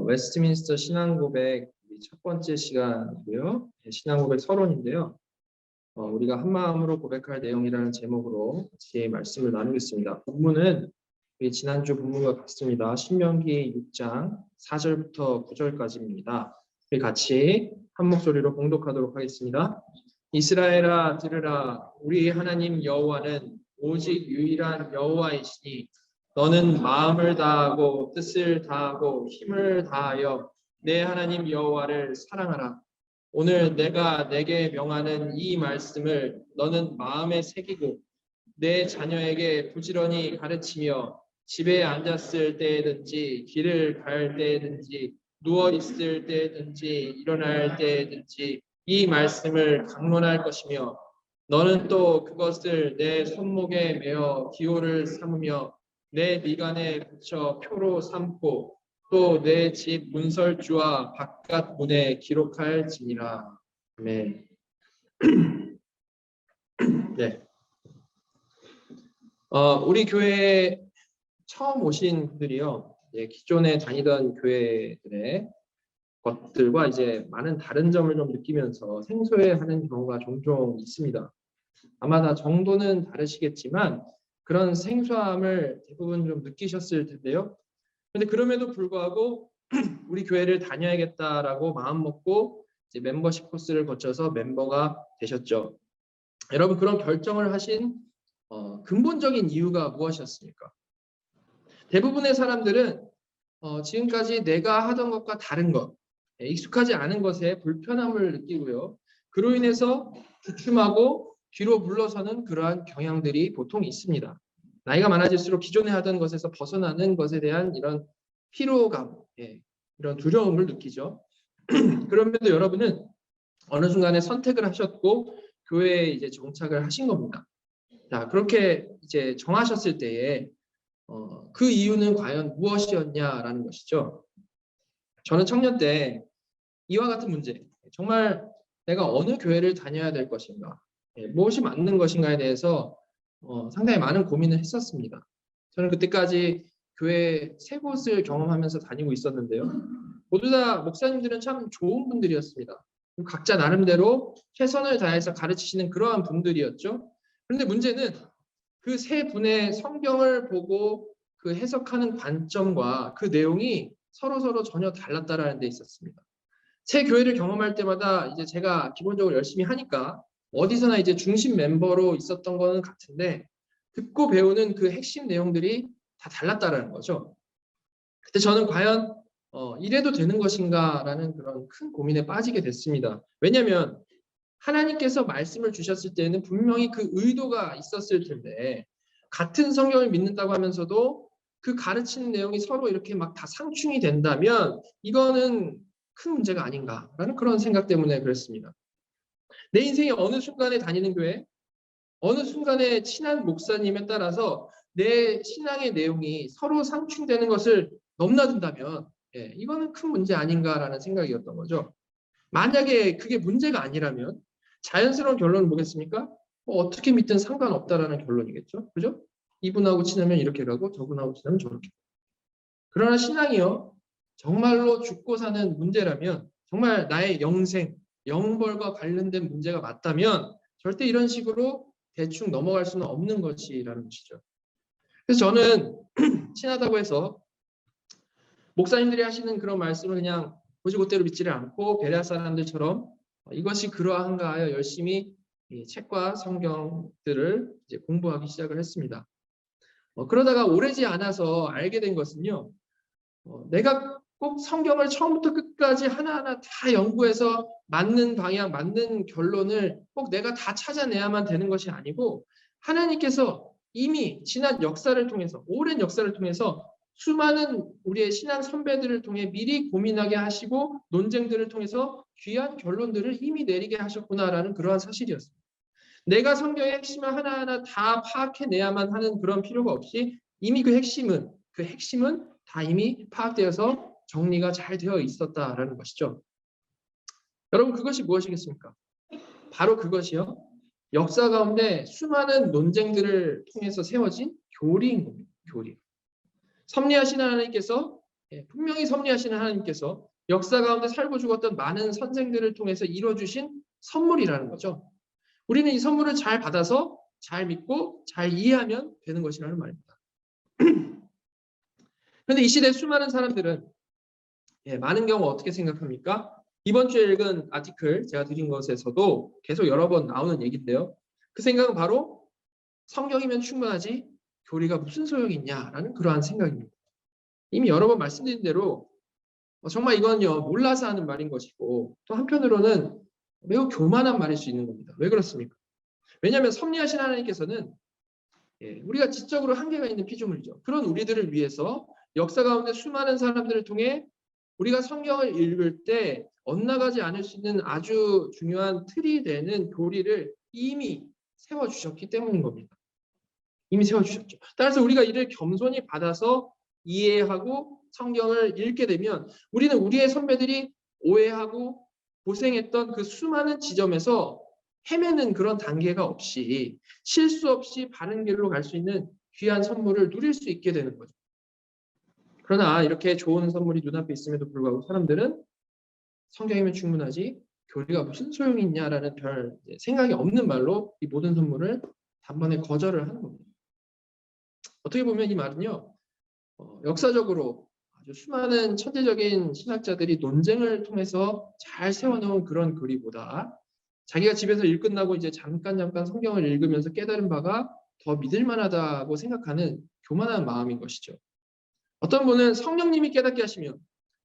웨스트민스터 신앙고백 첫 번째 시간이고요. 신앙고백 서론인데요. 우리가 한 마음으로 고백할 내용이라는 제목으로 같이 말씀을 나누겠습니다. 본문은 우리 지난주 본문과 같습니다. 신명기 6장 4절부터 9절까지입니다. 우리 같이 한 목소리로 봉독하도록 하겠습니다. 이스라엘아 들으라. 우리 하나님 여호와는 오직 유일한 여호와이시니 너는 마음을 다하고 뜻을 다하고 힘을 다하여 내 하나님 여호와를 사랑하라. 오늘 내가 내게 명하는 이 말씀을 너는 마음에 새기고 내 자녀에게 부지런히 가르치며 집에 앉았을 때든지 길을 갈 때든지 누워 있을 때든지 일어날 때든지 이 말씀을 강론할 것이며 너는 또 그것을 내 손목에 메어 기호를 삼으며 내 미간에 붙여 표로 삼고 또 내 집 문설주와 바깥 문에 기록할지니라. 아멘. 네. 우리 교회에 처음 오신 분들이요. 기존에 다니던 교회들의 것들과 이제 많은 다른 점을 좀 느끼면서 생소해하는 경우가 종종 있습니다. 아마 다 정도는 다르시겠지만 그런 생소함을 대부분 좀 느끼셨을 텐데요. 그런데 그럼에도 불구하고 우리 교회를 다녀야겠다라고 마음 먹고 이제 멤버십 코스를 거쳐서 멤버가 되셨죠. 여러분, 그런 결정을 하신 근본적인 이유가 무엇이었습니까? 대부분의 사람들은 지금까지 내가 하던 것과 다른 것, 익숙하지 않은 것에 불편함을 느끼고요. 그로 인해서 주춤하고 뒤로 물러서는 그러한 경향들이 보통 있습니다. 나이가 많아질수록 기존에 하던 것에서 벗어나는 것에 대한 이런 피로감, 이런 두려움을 느끼죠. 그럼에도 여러분은 어느 순간에 선택을 하셨고 교회에 이제 정착을 하신 겁니다. 자, 그렇게 이제 정하셨을 때에 그 이유는 과연 무엇이었냐라는 것이죠. 저는 청년 때 이와 같은 문제, 정말 내가 어느 교회를 다녀야 될 것인가, 무엇이 맞는 것인가에 대해서 상당히 많은 고민을 했었습니다. 저는 그때까지 교회 세 곳을 경험하면서 다니고 있었는데요. 모두 다 목사님들은 참 좋은 분들이었습니다. 각자 나름대로 최선을 다해서 가르치시는 그러한 분들이었죠. 그런데 문제는 그 세 분의 성경을 보고 그 해석하는 관점과 그 내용이 서로 전혀 달랐다라는 데 있었습니다. 새 교회를 경험할 때마다 이제 제가 기본적으로 열심히 하니까 어디서나 이제 중심 멤버로 있었던 거는 같은데 듣고 배우는 그 핵심 내용들이 다 달랐다라는 거죠. 그때 저는 과연 이래도 되는 것인가라는 그런 큰 고민에 빠지게 됐습니다. 왜냐하면 하나님께서 말씀을 주셨을 때는 분명히 그 의도가 있었을 텐데 같은 성경을 믿는다고 하면서도 그 가르치는 내용이 서로 이렇게 막 다 상충이 된다면 이거는 큰 문제가 아닌가라는 그런 생각 때문에 그랬습니다. 내 인생의 어느 순간에 다니는 교회, 어느 순간에 친한 목사님에 따라서 내 신앙의 내용이 서로 상충되는 것을 넘나든다면 이거는 큰 문제 아닌가라는 생각이었던 거죠. 만약에 그게 문제가 아니라면 자연스러운 결론은 뭐겠습니까? 어떻게 믿든 상관없다라는 결론이겠죠. 그죠? 이분하고 친하면 이렇게 가고 저분하고 친하면 저렇게. 그러나 신앙이요. 정말로 죽고 사는 문제라면 정말 나의 영생, 영벌과 관련된 문제가 맞다면 절대 이런 식으로 대충 넘어갈 수는 없는 것이라는 것이죠. 그래서 저는 친하다고 해서 목사님들이 하시는 그런 말씀을 그냥 고지고대로 믿지를 않고 베레아 사람들처럼 이것이 그러한가 하여 열심히 책과 성경들을 이제 공부하기 시작을 했습니다. 그러다가 오래지 않아서 알게 된 것은요. 내가 꼭 성경을 처음부터 끝까지 하나하나 다 연구해서 맞는 방향, 맞는 결론을 꼭 내가 다 찾아내야만 되는 것이 아니고 하나님께서 이미 지난 역사를 통해서, 오랜 역사를 통해서 수많은 우리의 신앙 선배들을 통해 미리 고민하게 하시고 논쟁들을 통해서 귀한 결론들을 이미 내리게 하셨구나라는 그러한 사실이었습니다. 내가 성경의 핵심을 하나하나 다 파악해내야만 하는 그런 필요가 없이 이미 그 핵심은 다 이미 파악되어서 정리가 잘 되어 있었다라는 것이죠. 여러분, 그것이 무엇이겠습니까? 바로 그것이요. 역사 가운데 수많은 논쟁들을 통해서 세워진 교리인 겁니다. 교리. 섭리하신 하나님께서 분명히 섭리하시는 하나님께서 역사 가운데 살고 죽었던 많은 선생들을 통해서 이루어주신 선물이라는 거죠. 우리는 이 선물을 잘 받아서 잘 믿고 잘 이해하면 되는 것이라는 말입니다. 그런데 이 시대 수많은 사람들은 많은 경우 어떻게 생각합니까? 이번 주에 읽은 아티클 제가 드린 것에서도 계속 여러 번 나오는 얘기인데요. 그 생각은 바로 성경이면 충분하지 교리가 무슨 소용이 있냐라는 그러한 생각입니다. 이미 여러 번 말씀드린 대로 정말 이건요 몰라서 하는 말인 것이고 또 한편으로는 매우 교만한 말일 수 있는 겁니다. 왜 그렇습니까? 왜냐하면 섭리하신 하나님께서는 우리가 지적으로 한계가 있는 피조물이죠. 그런 우리들을 위해서 역사 가운데 수많은 사람들을 통해 우리가 성경을 읽을 때 엇나가지 않을 수 있는 아주 중요한 틀이 되는 교리를 이미 세워주셨기 때문인 겁니다. 이미 세워주셨죠. 따라서 우리가 이를 겸손히 받아서 이해하고 성경을 읽게 되면 우리는 우리의 선배들이 오해하고 고생했던 그 수많은 지점에서 헤매는 그런 단계가 없이 실수 없이 바른 길로 갈 수 있는 귀한 선물을 누릴 수 있게 되는 거죠. 그러나 이렇게 좋은 선물이 눈앞에 있음에도 불구하고 사람들은 성경이면 충분하지 교리가 무슨 소용이 있냐라는 별 생각이 없는 말로 이 모든 선물을 단번에 거절을 하는 겁니다. 어떻게 보면 이 말은요 역사적으로 아주 수많은 천재적인 신학자들이 논쟁을 통해서 잘 세워놓은 그런 교리보다 자기가 집에서 일 끝나고 이제 잠깐 성경을 읽으면서 깨달은 바가 더 믿을 만하다고 생각하는 교만한 마음인 것이죠. 어떤 분은 성령님이 깨닫게 하시면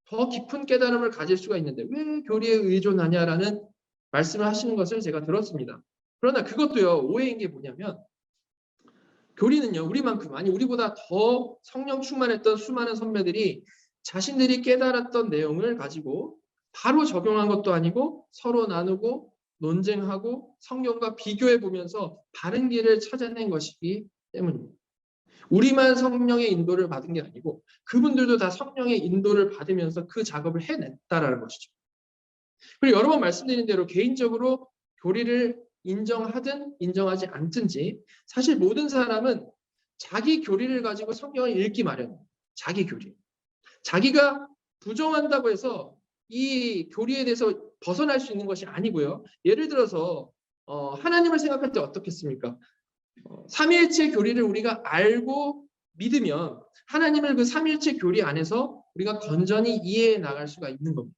더 깊은 깨달음을 가질 수가 있는데 왜 교리에 의존하냐라는 말씀을 하시는 것을 제가 들었습니다. 그러나 그것도요 오해인 게 뭐냐면 교리는요 우리만큼 아니 우리보다 더 성령 충만했던 수많은 선배들이 자신들이 깨달았던 내용을 가지고 바로 적용한 것도 아니고 서로 나누고 논쟁하고 성경과 비교해 보면서 바른 길을 찾아낸 것이기 때문입니다. 우리만 성령의 인도를 받은 게 아니고 그분들도 다 성령의 인도를 받으면서 그 작업을 해냈다라는 것이죠. 그리고 여러 번 말씀드린 대로 개인적으로 교리를 인정하든 인정하지 않든지 사실 모든 사람은 자기 교리를 가지고 성경을 읽기 마련입니다. 자기 교리. 자기가 부정한다고 해서 이 교리에 대해서 벗어날 수 있는 것이 아니고요. 예를 들어서 하나님을 생각할 때 어떻겠습니까? 삼위일체 교리를 우리가 알고 믿으면 하나님을 그 삼위일체 교리 안에서 우리가 건전히 이해해 나갈 수가 있는 겁니다.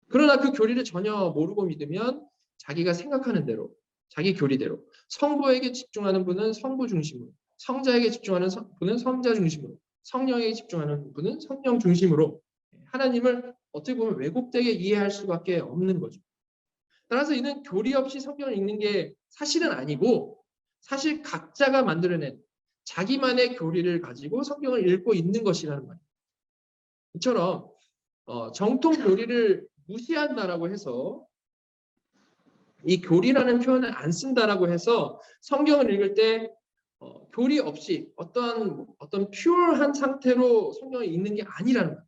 그러나 그 교리를 전혀 모르고 믿으면 자기가 생각하는 대로 자기 교리대로 성부에게 집중하는 분은 성부 중심으로 성자에게 집중하는 분은 성자 중심으로 성령에게 집중하는 분은 성령 중심으로 하나님을 어떻게 보면 왜곡되게 이해할 수밖에 없는 거죠. 따라서 이는 교리 없이 성경을 읽는 게 사실은 아니고 사실 각자가 만들어낸 자기만의 교리를 가지고 성경을 읽고 있는 것이라는 말이에요. 이처럼 정통 교리를 무시한다라고 해서 이 교리라는 표현을 안 쓴다라고 해서 성경을 읽을 때 교리 없이 어떤 퓨어한 상태로 성경을 읽는 게 아니라는 거죠.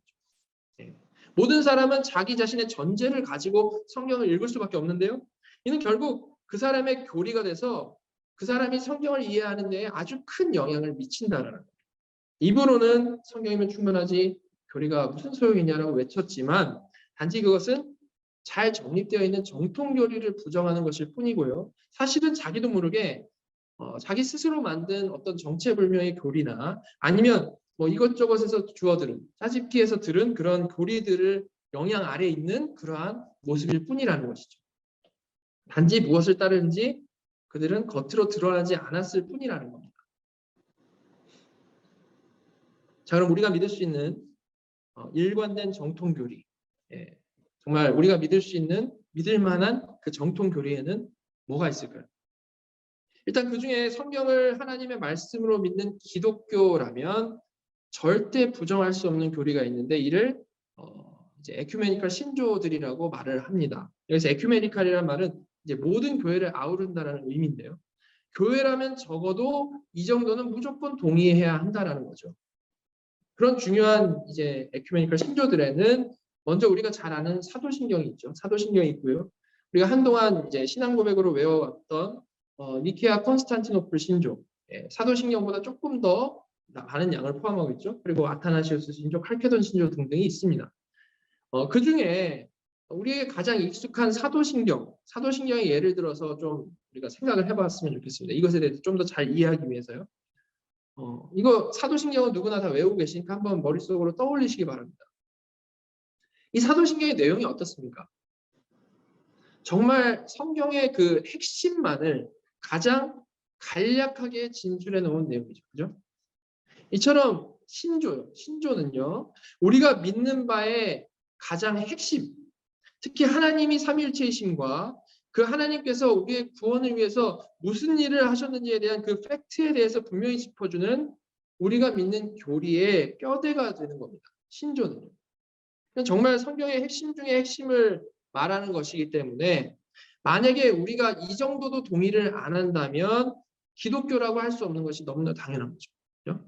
모든 사람은 자기 자신의 전제를 가지고 성경을 읽을 수밖에 없는데요. 이는 결국 그 사람의 교리가 돼서 그 사람이 성경을 이해하는 데 아주 큰 영향을 미친다라는 거예요. 입으로는 성경이면 충분하지 교리가 무슨 소용이냐라고 외쳤지만 단지 그것은 잘 정립되어 있는 정통 교리를 부정하는 것일 뿐이고요. 사실은 자기도 모르게 자기 스스로 만든 어떤 정체불명의 교리나 아니면 뭐 이것저것에서 주워들은 짜집기에서 들은 그런 교리들을 영향 아래에 있는 그러한 모습일 뿐이라는 것이죠. 단지 무엇을 따르는지 그들은 겉으로 드러나지 않았을 뿐이라는 겁니다. 자, 그럼 우리가 믿을 수 있는 일관된 정통 교리, 정말 우리가 믿을 수 있는 믿을 만한 그 정통 교리에는 뭐가 있을까요? 일단 그 중에 성경을 하나님의 말씀으로 믿는 기독교라면 절대 부정할 수 없는 교리가 있는데 이를 이제 에큐메니컬 신조들이라고 말을 합니다. 여기서 에큐메니컬이라는 말은 이제 모든 교회를 아우른다라는 의미인데요. 교회라면 적어도 이 정도는 무조건 동의해야 한다라는 거죠. 그런 중요한 이제 에큐메니컬 신조들에는 먼저 우리가 잘 아는 사도신경이 있죠. 사도신경이 있고요. 우리가 한동안 이제 신앙 고백으로 외워왔던 니케아 콘스탄티노플 신조, 사도신경보다 조금 더 많은 양을 포함하고 있죠. 그리고 아타나시우스 신조, 칼케돈 신조 등등이 있습니다. 그 중에 우리에게 가장 익숙한 사도신경의 예를 들어서 좀 우리가 생각을 해봤으면 좋겠습니다. 이것에 대해서 좀 더 잘 이해하기 위해서요. 이거 사도신경은 누구나 다 외우고 계시니까 한번 머릿속으로 떠올리시기 바랍니다. 이 사도신경의 내용이 어떻습니까? 정말 성경의 그 핵심만을 가장 간략하게 진술해 놓은 내용이죠. 그죠? 이처럼 신조는요, 우리가 믿는 바의 가장 핵심, 특히 하나님이 삼위일체이심과 그 하나님께서 우리의 구원을 위해서 무슨 일을 하셨는지에 대한 그 팩트에 대해서 분명히 짚어주는 우리가 믿는 교리의 뼈대가 되는 겁니다. 신조는요. 정말 성경의 핵심 중에 핵심을 말하는 것이기 때문에 만약에 우리가 이 정도도 동의를 안 한다면 기독교라고 할 수 없는 것이 너무나 당연한 거죠. 그렇죠?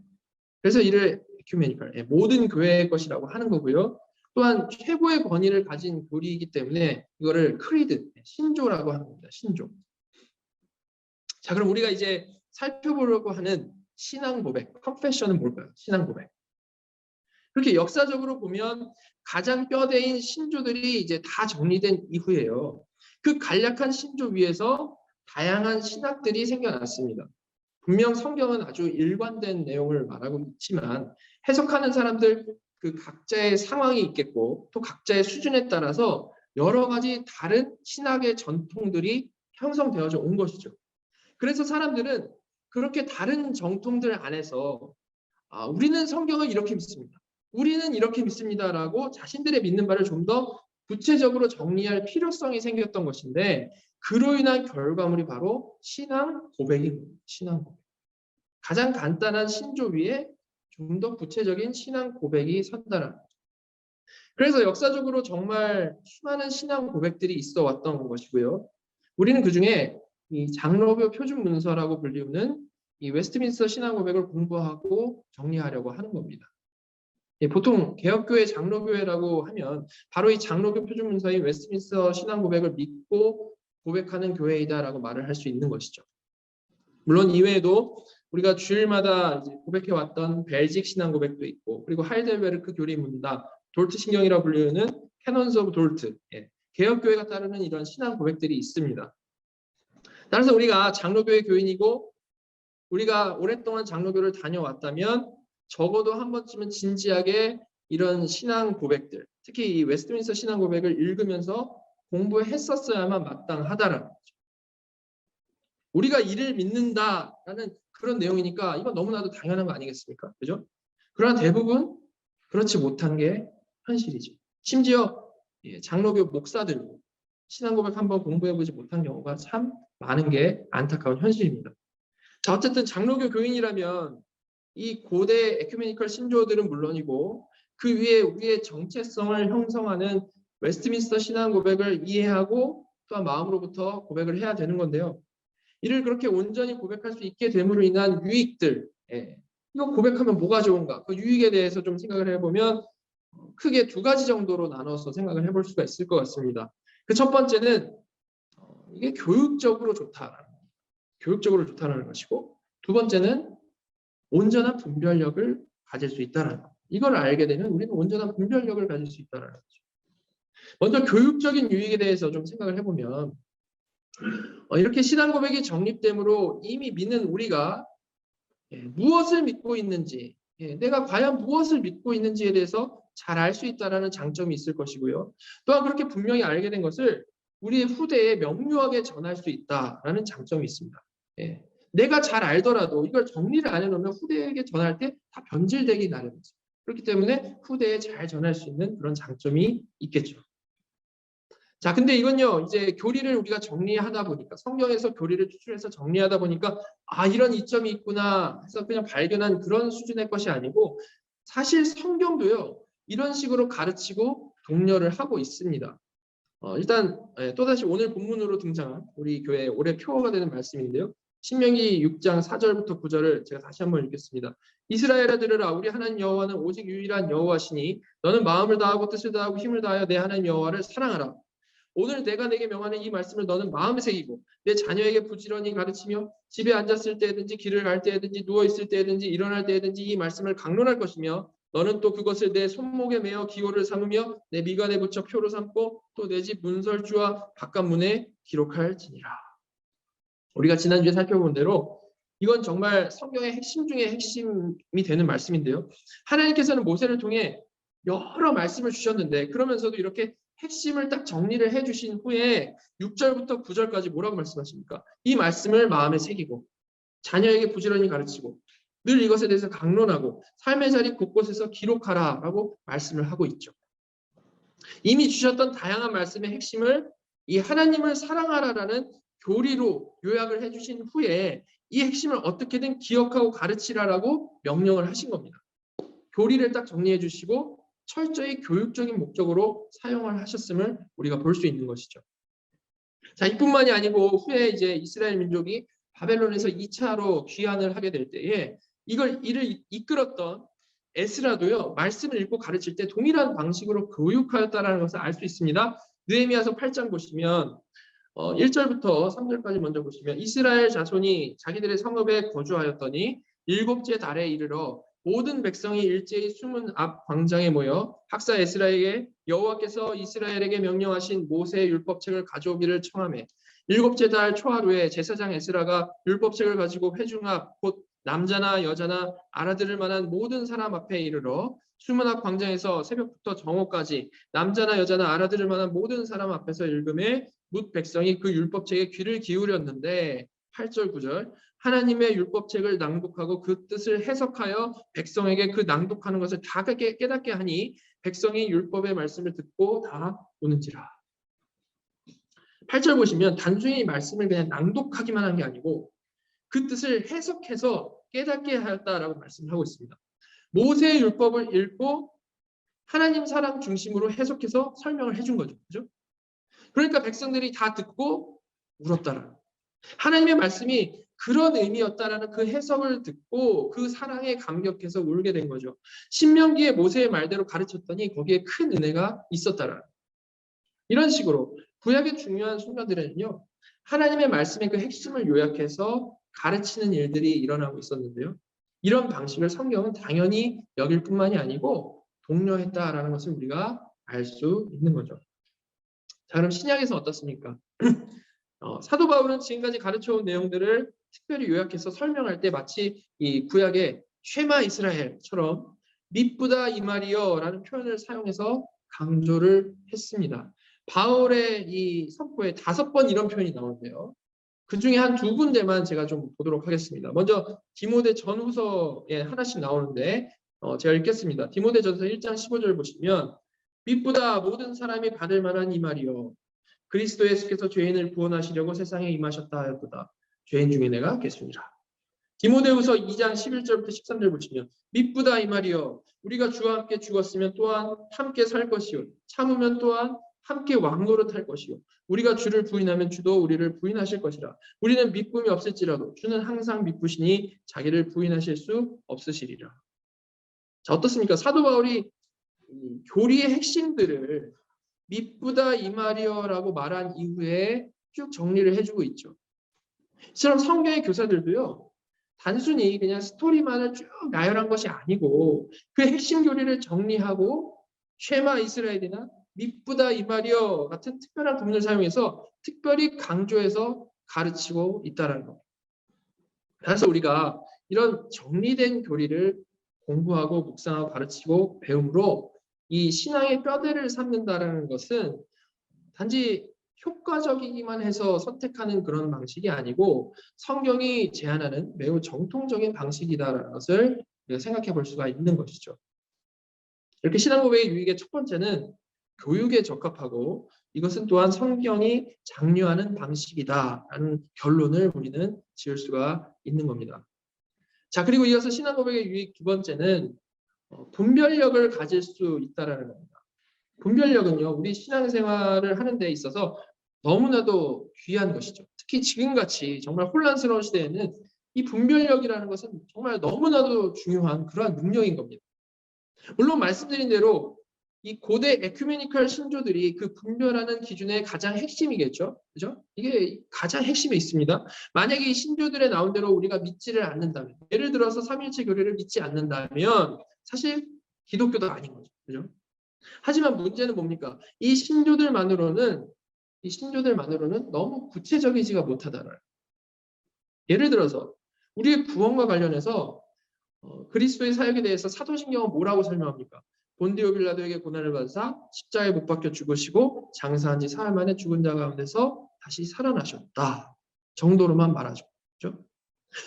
그래서 이를 에큐메니컬, 모든 교회의 것이라고 하는 거고요. 또한 최고의 권위를 가진 교리이기 때문에 이거를 크리드, 신조라고 하는 겁니다. 신조. 자, 그럼 우리가 이제 살펴보려고 하는 신앙 고백, 컨페션은 뭘까요? 신앙 고백. 그렇게 역사적으로 보면 가장 뼈대인 신조들이 이제 다 정리된 이후에요. 그 간략한 신조 위에서 다양한 신학들이 생겨났습니다. 분명 성경은 아주 일관된 내용을 말하고 있지만 해석하는 사람들 그 각자의 상황이 있겠고 또 각자의 수준에 따라서 여러 가지 다른 신학의 전통들이 형성되어져 온 것이죠. 그래서 사람들은 그렇게 다른 정통들 안에서 우리는 성경을 이렇게 믿습니다. 우리는 이렇게 믿습니다라고 자신들의 믿는 바를 좀 더 구체적으로 정리할 필요성이 생겼던 것인데 그로 인한 결과물이 바로 신앙 고백입니다. 신앙 고백. 가장 간단한 신조 위에 좀 더 구체적인 신앙 고백이 선다는 거죠. 그래서 역사적으로 정말 수많은 신앙 고백들이 있어 왔던 것이고요. 우리는 그중에 이 장로교 표준 문서라고 불리우는 이 웨스트민스터 신앙 고백을 공부하고 정리하려고 하는 겁니다. 보통 개혁교회 장로교회라고 하면 바로 이 장로교 표준 문서인 웨스트민스터 신앙 고백을 믿고 고백하는 교회이다라고 말을 할 수 있는 것이죠. 물론 이외에도 우리가 주일마다 이제 고백해왔던 벨직 신앙 고백도 있고 그리고 하이델베르크 교리 문답, 돌트 신경이라고 불리는 캐논스 오브 돌트, 개혁교회가 따르는 이런 신앙 고백들이 있습니다. 따라서 우리가 장로교회 교인이고 우리가 오랫동안 장로교를 다녀왔다면 적어도 한 번쯤은 진지하게 이런 신앙 고백들, 특히 이 웨스트민스터 신앙 고백을 읽으면서 공부했었어야만 마땅하다라는 거죠. 우리가 이를 믿는다라는 그런 내용이니까 이건 너무나도 당연한 거 아니겠습니까? 그죠? 그러나 대부분 그렇지 못한 게 현실이죠. 심지어 장로교 목사들도 신앙 고백 한번 공부해보지 못한 경우가 참 많은 게 안타까운 현실입니다. 자, 어쨌든 장로교 교인이라면 이 고대 에큐메니컬 신조어들은 물론이고 그 위에 우리의 정체성을 형성하는 웨스트민스터 신앙 고백을 이해하고 또한 마음으로부터 고백을 해야 되는 건데요. 이를 그렇게 온전히 고백할 수 있게 됨으로 인한 유익들, 이거 고백하면 뭐가 좋은가? 그 유익에 대해서 좀 생각을 해보면 크게 두 가지 정도로 나눠서 생각을 해볼 수가 있을 것 같습니다. 그 첫 번째는 이게 교육적으로 좋다라는 것이고 두 번째는 온전한 분별력을 가질 수 있다는 것. 이걸 알게 되면 우리는 온전한 분별력을 가질 수 있다는 거죠. 먼저 교육적인 유익에 대해서 좀 생각을 해보면 이렇게 신앙 고백이 정립되므로 이미 믿는 우리가 무엇을 믿고 있는지, 내가 과연 무엇을 믿고 있는지에 대해서 잘 알 수 있다는 장점이 있을 것이고요. 또한 그렇게 분명히 알게 된 것을 우리의 후대에 명료하게 전할 수 있다라는 장점이 있습니다. 내가 잘 알더라도 이걸 정리를 안 해놓으면 후대에게 전할 때 다 변질되기 나름이죠. 그렇기 때문에 후대에 잘 전할 수 있는 그런 장점이 있겠죠. 자, 근데 이건요, 이제 교리를 우리가 정리하다 보니까, 성경에서 교리를 추출해서 정리하다 보니까, 이런 이점이 있구나 해서 그냥 발견한 그런 수준의 것이 아니고, 사실 성경도요, 이런 식으로 가르치고 독려를 하고 있습니다. 일단, 또다시 오늘 본문으로 등장한 우리 교회 올해 표어가 되는 말씀인데요. 신명기 6장 4절부터 9절을 제가 다시 한번 읽겠습니다. 이스라엘아 들으라, 우리 하나님 여호와는 오직 유일한 여호와시니 너는 마음을 다하고 뜻을 다하고 힘을 다하여 내 하나님 여호와를 사랑하라. 오늘 내가 내게 명하는 이 말씀을 너는 마음에 새기고 내 자녀에게 부지런히 가르치며 집에 앉았을 때든지 길을 갈 때든지 누워있을 때든지 일어날 때든지 이 말씀을 강론할 것이며 너는 또 그것을 내 손목에 매어 기호를 삼으며 내 미간에 붙여 표로 삼고 또 내 집 문설주와 바깥문에 기록할지니라. 우리가 지난주에 살펴본 대로 이건 정말 성경의 핵심 중에 핵심이 되는 말씀인데요. 하나님께서는 모세를 통해 여러 말씀을 주셨는데 그러면서도 이렇게 핵심을 딱 정리를 해주신 후에 6절부터 9절까지 뭐라고 말씀하십니까? 이 말씀을 마음에 새기고 자녀에게 부지런히 가르치고 늘 이것에 대해서 강론하고 삶의 자리 곳곳에서 기록하라라고 말씀을 하고 있죠. 이미 주셨던 다양한 말씀의 핵심을 이 하나님을 사랑하라라는 교리로 요약을 해주신 후에 이 핵심을 어떻게든 기억하고 가르치라라고 명령을 하신 겁니다. 교리를 딱 정리해 주시고 철저히 교육적인 목적으로 사용을 하셨음을 우리가 볼 수 있는 것이죠. 자, 이뿐만이 아니고 후에 이제 이스라엘 민족이 바벨론에서 2차로 귀환을 하게 될 때에 이를 이끌었던 에스라도요, 말씀을 읽고 가르칠 때 동일한 방식으로 교육하였다라는 것을 알 수 있습니다. 느헤미야서 8장 보시면 1절부터 3절까지 먼저 보시면 이스라엘 자손이 자기들의 성읍에 거주하였더니 7째 달에 이르러 모든 백성이 일제히 수문 앞 광장에 모여 학사 에스라에게 여호와께서 이스라엘에게 명령하신 모세의 율법책을 가져오기를 청하매 7째 달 초하루에 제사장 에스라가 율법책을 가지고 회중 앞 곧 남자나 여자나 알아들을 만한 모든 사람 앞에 이르러 수문 앞 광장에서 새벽부터 정오까지 남자나 여자나 알아들을 만한 모든 사람 앞에서 읽음에 뭇 백성이 그 율법책에 귀를 기울였는데 8절 9절 하나님의 율법책을 낭독하고 그 뜻을 해석하여 백성에게 그 낭독하는 것을 다 깨닫게 하니 백성이 율법의 말씀을 듣고 다 오는지라. 8절 보시면 단순히 말씀을 그냥 낭독하기만 한 게 아니고 그 뜻을 해석해서 깨닫게 하였다라고 말씀을 하고 있습니다. 모세의 율법을 읽고 하나님 사랑 중심으로 해석해서 설명을 해준 거죠. 그죠? 그러니까 백성들이 다 듣고 울었다라. 하나님의 말씀이 그런 의미였다라는 그 해석을 듣고 그 사랑에 감격해서 울게 된 거죠. 신명기에 모세의 말대로 가르쳤더니 거기에 큰 은혜가 있었다라. 이런 식으로 구약의 중요한 순간들에는요. 하나님의 말씀의 그 핵심을 요약해서 가르치는 일들이 일어나고 있었는데요. 이런 방식을 성경은 당연히 여길 뿐만이 아니고 독려했다라는 것을 우리가 알 수 있는 거죠. 자, 그럼 신약에서 어떻습니까? 사도 바울은 지금까지 가르쳐온 내용들을 특별히 요약해서 설명할 때 마치 이 구약의 쉐마 이스라엘처럼 미쁘다 이 말이여라는 표현을 사용해서 강조를 했습니다. 바울의 이 선포에 5번 이런 표현이 나오는데요. 그 중에 한 2군데만 제가 좀 보도록 하겠습니다. 먼저 디모데 전후서에 하나씩 나오는데 제가 읽겠습니다. 디모데 전서 1장 15절 보시면 미쁘다 모든 사람이 받을 만한 이 말이여 그리스도 예수께서 죄인을 구원하시려고 세상에 임하셨다 하였도다. 죄인 중에 내가 계수니라. 디모데후서 2장 11절부터 13절 보시면 미쁘다 이 말이여 우리가 주와 함께 죽었으면 또한 함께 살 것이요 참으면 또한 함께 왕노릇할 것이요 우리가 주를 부인하면 주도 우리를 부인하실 것이라. 우리는 미쁨이 없을지라도 주는 항상 미쁘시니 자기를 부인하실 수 없으시리라. 자, 어떻습니까? 사도 바울이 교리의 핵심들을 미쁘다 이 말이여라고 말한 이후에 쭉 정리를 해주고 있죠. 이처럼 성경의 교사들도요. 단순히 그냥 스토리만을 쭉 나열한 것이 아니고 그 핵심 교리를 정리하고 쉐마 이스라엘이나 미쁘다 이 말이여 같은 특별한 구문을 사용해서 특별히 강조해서 가르치고 있다는 겁니다. 그래서 우리가 이런 정리된 교리를 공부하고 묵상하고 가르치고 배움으로 이 신앙의 뼈대를 삼는다는 것은 단지 효과적이기만 해서 선택하는 그런 방식이 아니고 성경이 제안하는 매우 정통적인 방식이다라는 것을 우리가 생각해 볼 수가 있는 것이죠. 이렇게 신앙 고백의 유익의 첫 번째는 교육에 적합하고 이것은 또한 성경이 장려하는 방식이다라는 결론을 우리는 지을 수가 있는 겁니다. 자, 그리고 이어서 신앙 고백의 유익 두 번째는 분별력을 가질 수 있다라는 겁니다. 분별력은요, 우리 신앙생활을 하는 데 있어서 너무나도 귀한 것이죠. 특히 지금같이 정말 혼란스러운 시대에는 이 분별력이라는 것은 정말 너무나도 중요한 그러한 능력인 겁니다. 물론 말씀드린 대로 이 고대 에큐메니컬 신조들이 그 분별하는 기준의 가장 핵심이겠죠. 그죠? 이게 가장 핵심에 있습니다. 만약에 이 신조들에 나온 대로 우리가 믿지를 않는다면, 예를 들어서 삼위일체 교리를 믿지 않는다면 사실 기독교도 아닌 거죠. 그죠? 하지만 문제는 뭡니까? 이 신조들만으로는 너무 구체적이지가 못하다는. 예를 들어서 우리의 구원과 관련해서 그리스도의 사역에 대해서 사도신경은 뭐라고 설명합니까? 본디오 빌라도에게 고난을 받으사 십자가에 못 박혀 죽으시고 장사한 지 사흘 만에 죽은 자 가운데서 다시 살아나셨다 정도로만 말하죠. 그렇죠?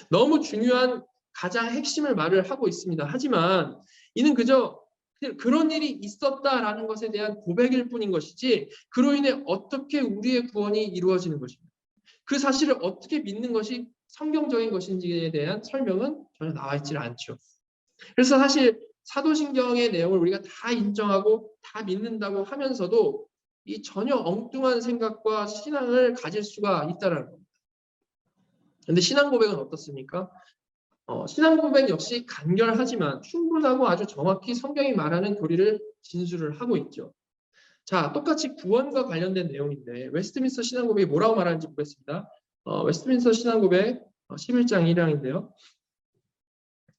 너무 중요한 가장 핵심을 말을 하고 있습니다. 하지만 이는 그저 그런 일이 있었다라는 것에 대한 고백일 뿐인 것이지 그로 인해 어떻게 우리의 구원이 이루어지는 것입니다. 그 사실을 어떻게 믿는 것이 성경적인 것인지에 대한 설명은 전혀 나와 있지 않죠. 그래서 사실 사도신경의 내용을 우리가 다 인정하고 다 믿는다고 하면서도 이 전혀 엉뚱한 생각과 신앙을 가질 수가 있다는 겁니다. 그런데 신앙 고백은 어떻습니까? 신앙 고백 역시 간결하지만 충분하고 아주 정확히 성경이 말하는 교리를 진술을 하고 있죠. 자, 똑같이 구원과 관련된 내용인데 웨스트민스터 신앙 고백이 뭐라고 말하는지 보겠습니다. 웨스트민스터 신앙 고백 11장 1항인데요.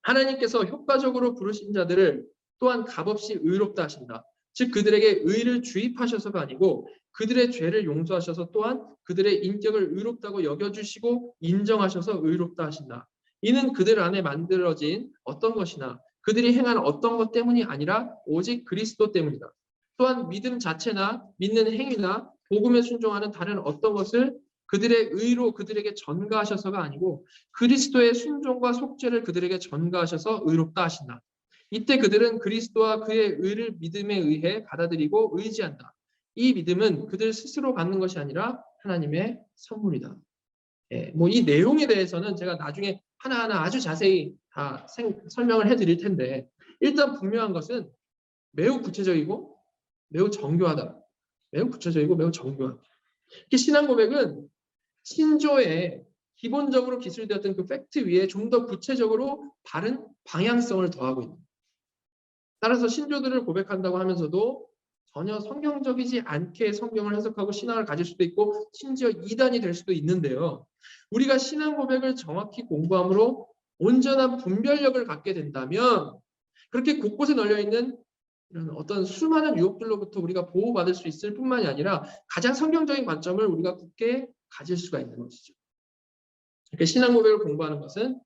하나님께서 효과적으로 부르신 자들을 또한 값없이 의롭다 하신다. 즉 그들에게 의를 주입하셔서가 아니고 그들의 죄를 용서하셔서 또한 그들의 인격을 의롭다고 여겨주시고 인정하셔서 의롭다 하신다. 이는 그들 안에 만들어진 어떤 것이나 그들이 행한 어떤 것 때문이 아니라 오직 그리스도 때문이다. 또한 믿음 자체나 믿는 행위나 복음에 순종하는 다른 어떤 것을 그들의 의로 그들에게 전가하셔서가 아니고 그리스도의 순종과 속죄를 그들에게 전가하셔서 의롭다 하신다. 이때 그들은 그리스도와 그의 의를 믿음에 의해 받아들이고 의지한다. 이 믿음은 그들 스스로 갖는 것이 아니라 하나님의 선물이다. 뭐 이 내용에 대해서는 제가 나중에 하나하나 아주 자세히 다 설명을 해드릴 텐데 일단 분명한 것은 매우 구체적이고 매우 정교하다. 매우 구체적이고 매우 정교하다. 신앙 고백은 신조에 기본적으로 기술되었던 그 팩트 위에 좀 더 구체적으로 바른 방향성을 더하고 있는. 따라서 신조들을 고백한다고 하면서도 전혀 성경적이지 않게 성경을 해석하고 신앙을 가질 수도 있고 심지어 이단이 될 수도 있는데요. 우리가 신앙 고백을 정확히 공부함으로 온전한 분별력을 갖게 된다면 그렇게 곳곳에 널려있는 이런 어떤 수많은 유혹들로부터 우리가 보호받을 수 있을 뿐만이 아니라 가장 성경적인 관점을 우리가 굳게 가질 수가 있는 것이죠. 이렇게 신앙 고백을 공부하는 것은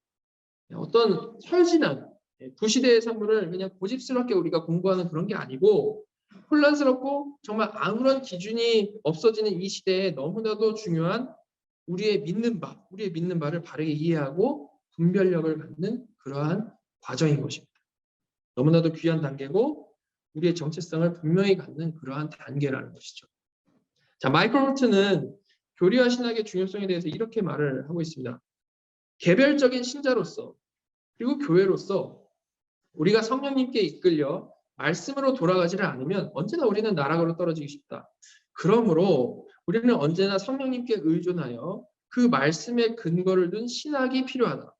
어떤 철진한 구시대의 산물을 그냥 고집스럽게 우리가 공부하는 그런 게 아니고 혼란스럽고 정말 아무런 기준이 없어지는 이 시대에 너무나도 중요한 우리의 믿는 바를 바르게 이해하고 분별력을 갖는 그러한 과정인 것입니다. 너무나도 귀한 단계고 우리의 정체성을 분명히 갖는 그러한 단계라는 것이죠. 자, 마이클 홀트는 교리와 신학의 중요성에 대해서 이렇게 말을 하고 있습니다. 개별적인 신자로서 그리고 교회로서 우리가 성령님께 이끌려 말씀으로 돌아가지를 않으면 언제나 우리는 나락으로 떨어지기 쉽다. 그러므로 우리는 언제나 성령님께 의존하여 그 말씀에 근거를 둔 신학이 필요하다.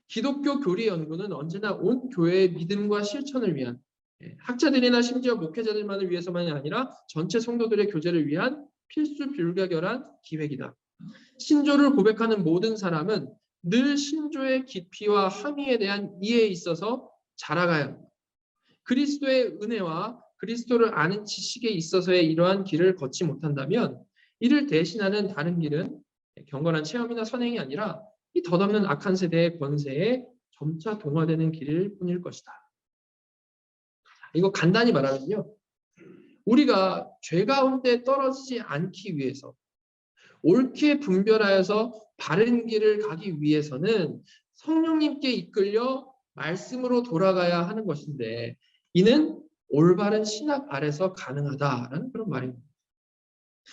기독교 교리 연구는 언제나 온 교회의 믿음과 실천을 위한 학자들이나 심지어 목회자들만을 위해서만이 아니라 전체 성도들의 교제를 위한 필수 불가결한 기획이다. 신조를 고백하는 모든 사람은 늘 신조의 깊이와 함의에 대한 이해에 있어서 자라가야 합니다. 그리스도의 은혜와 그리스도를 아는 지식에 있어서의 이러한 길을 걷지 못한다면 이를 대신하는 다른 길은 경건한 체험이나 선행이 아니라 이 덧없는 악한 세대의 권세에 점차 동화되는 길일 뿐일 것이다. 이거 간단히 말하면요. 우리가 죄 가운데 떨어지지 않기 위해서 옳게 분별하여서 바른 길을 가기 위해서는 성령님께 이끌려 말씀으로 돌아가야 하는 것인데 이는 올바른 신학 아래서 가능하다라는 그런 말입니다.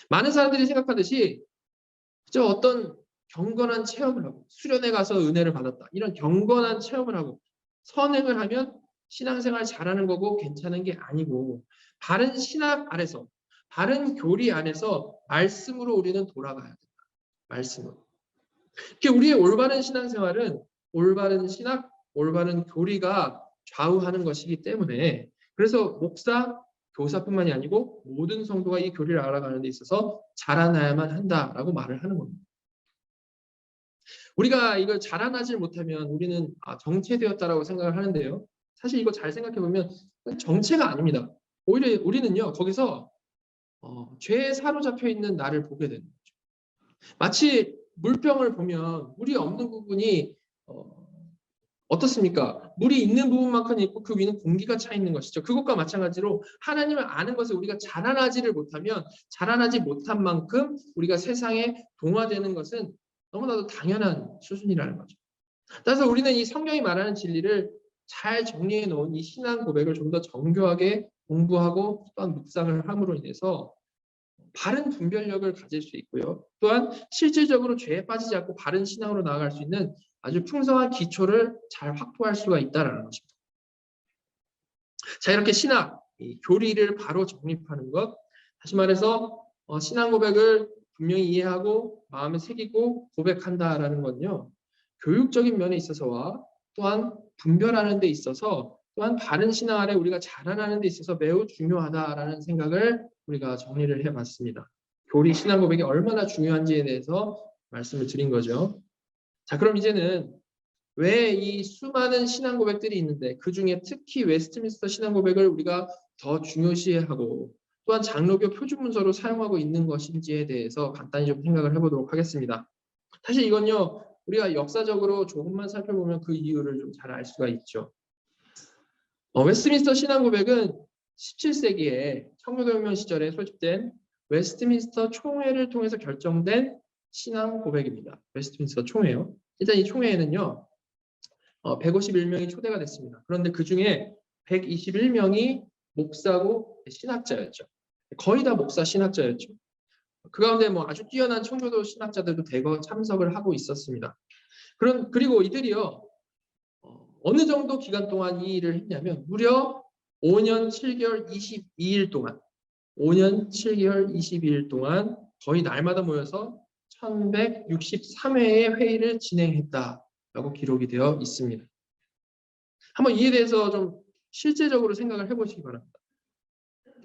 많은 사람들이 생각하듯이 그저 어떤 경건한 체험을 하고 수련회 가서 은혜를 받았다. 이런 경건한 체험을 하고 선행을 하면 신앙생활 잘하는 거고 괜찮은 게 아니고 바른 신학 아래서 바른 교리 안에서 말씀으로 우리는 돌아가야 된다. 말씀으로. 우리의 올바른 신앙생활은 올바른 신학, 올바른 교리가 좌우하는 것이기 때문에 그래서 목사, 교사뿐만이 아니고 모든 성도가 이 교리를 알아가는 데 있어서 자라나야만 한다라고 말을 하는 겁니다. 우리가 이걸 자라나질 못하면 우리는 정체되었다라고 생각을 하는데요. 사실 이거 잘 생각해 보면 정체가 아닙니다. 오히려 우리는요 거기서 죄에 사로잡혀 있는 나를 보게 되는 거죠. 마치 물병을 보면 물이 없는 부분이 어떻습니까? 물이 있는 부분만큼 있고 그 위는 공기가 차 있는 것이죠. 그것과 마찬가지로 하나님을 아는 것을 우리가 자라나지를 못하면 자라나지 못한 만큼 우리가 세상에 동화되는 것은 너무나도 당연한 수준이라는 거죠. 따라서 우리는 이 성경이 말하는 진리를 잘 정리해 놓은 이 신앙 고백을 좀 더 정교하게 공부하고 또한 묵상을 함으로 인해서 바른 분별력을 가질 수 있고요. 또한 실질적으로 죄에 빠지지 않고 바른 신앙으로 나아갈 수 있는 아주 풍성한 기초를 잘 확보할 수가 있다는 것입니다. 자, 이렇게 신학, 이 교리를 바로 정립하는 것, 다시 말해서 신앙 고백을 분명히 이해하고 마음에 새기고 고백한다라는 건요. 교육적인 면에 있어서와 또한 분별하는 데 있어서 또한 바른 신앙 아래 우리가 자라나는 데 있어서 매우 중요하다라는 생각을 우리가 정리를 해봤습니다. 교리 신앙 고백이 얼마나 중요한지에 대해서 말씀을 드린 거죠. 자, 그럼 이제는 왜 이 수많은 신앙 고백들이 있는데 그 중에 특히 웨스트민스터 신앙 고백을 우리가 더 중요시하고 또한 장로교 표준문서로 사용하고 있는 것인지에 대해서 간단히 좀 생각을 해보도록 하겠습니다. 사실 이건요 우리가 역사적으로 조금만 살펴보면 그 이유를 좀 잘 알 수가 있죠. 웨스트민스터 신앙 고백은 17세기에 청교도혁명 시절에 소집된 웨스트민스터 총회를 통해서 결정된 신앙 고백입니다. 웨스트민스터 총회요. 일단 이 총회에는요 151명이 초대가 됐습니다. 그런데 그 중에 121명이 목사고 신학자였죠. 거의 다 목사 신학자였죠. 그 가운데 아주 뛰어난 청교도 신학자들도 대거 참석을 하고 있었습니다. 그리고 이들이요 어느 정도 기간 동안 이 일을 했냐면 무려 5년 7개월 22일 동안 5년 7개월 22일 동안 거의 날마다 모여서 1163회의 회의를 진행했다라고 기록이 되어 있습니다. 한번 이에 대해서 좀 실제적으로 생각을 해보시기 바랍니다.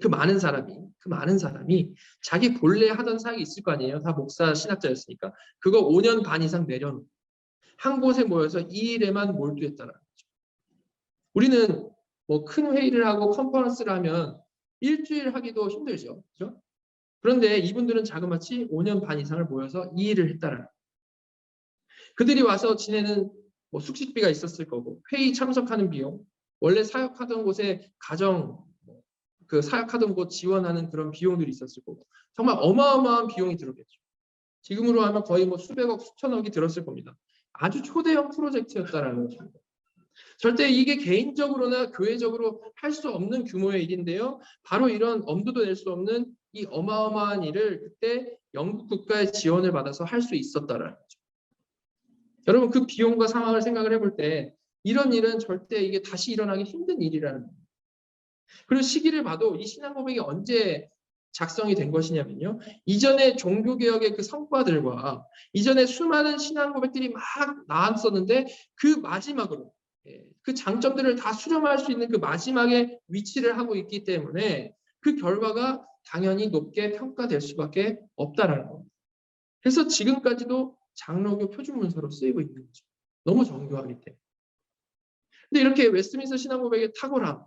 그 많은 사람이 자기 본래 하던 사역이 있을 거 아니에요. 다 목사 신학자였으니까. 그거 5년 반 이상 내려놓고 한 곳에 모여서 이 일에만 몰두했다는 거죠. 우리는 큰 회의를 하고 컨퍼런스를 하면 일주일 하기도 힘들죠. 그렇죠? 그런데 이분들은 자그마치 5년 반 이상을 모여서 이 일을 했다는 거예요. 그들이 와서 지내는 숙식비가 있었을 거고 회의 참석하는 비용, 원래 사역하던 곳에 사역하던 곳 지원하는 그런 비용들이 있었을 거고 정말 어마어마한 비용이 들었겠죠. 지금으로 하면 거의 수백억, 수천억이 들었을 겁니다. 아주 초대형 프로젝트였다라는 거죠. 절대 이게 개인적으로나 교회적으로 할 수 없는 규모의 일인데요. 바로 이런 엄두도 낼 수 없는 이 어마어마한 일을 그때 영국 국가의 지원을 받아서 할 수 있었다라는 거죠. 여러분 그 비용과 상황을 생각을 해볼 때 이런 일은 절대 이게 다시 일어나기 힘든 일이라는 거예요. 그리고 시기를 봐도 이 신앙 고백이 언제 작성이 된 것이냐면요. 이전의 종교개혁의 그 성과들과 이전에 수많은 신앙 고백들이 막 나왔었는데 그 마지막으로 그 장점들을 다 수렴할 수 있는 그 마지막에 위치를 하고 있기 때문에 그 결과가 당연히 높게 평가될 수밖에 없다라는 겁니다. 그래서 지금까지도 장로교 표준문서로 쓰이고 있는 거죠. 너무 정교하기 때문에. 근데 이렇게 웨스트민스터 신앙 고백의 탁월함,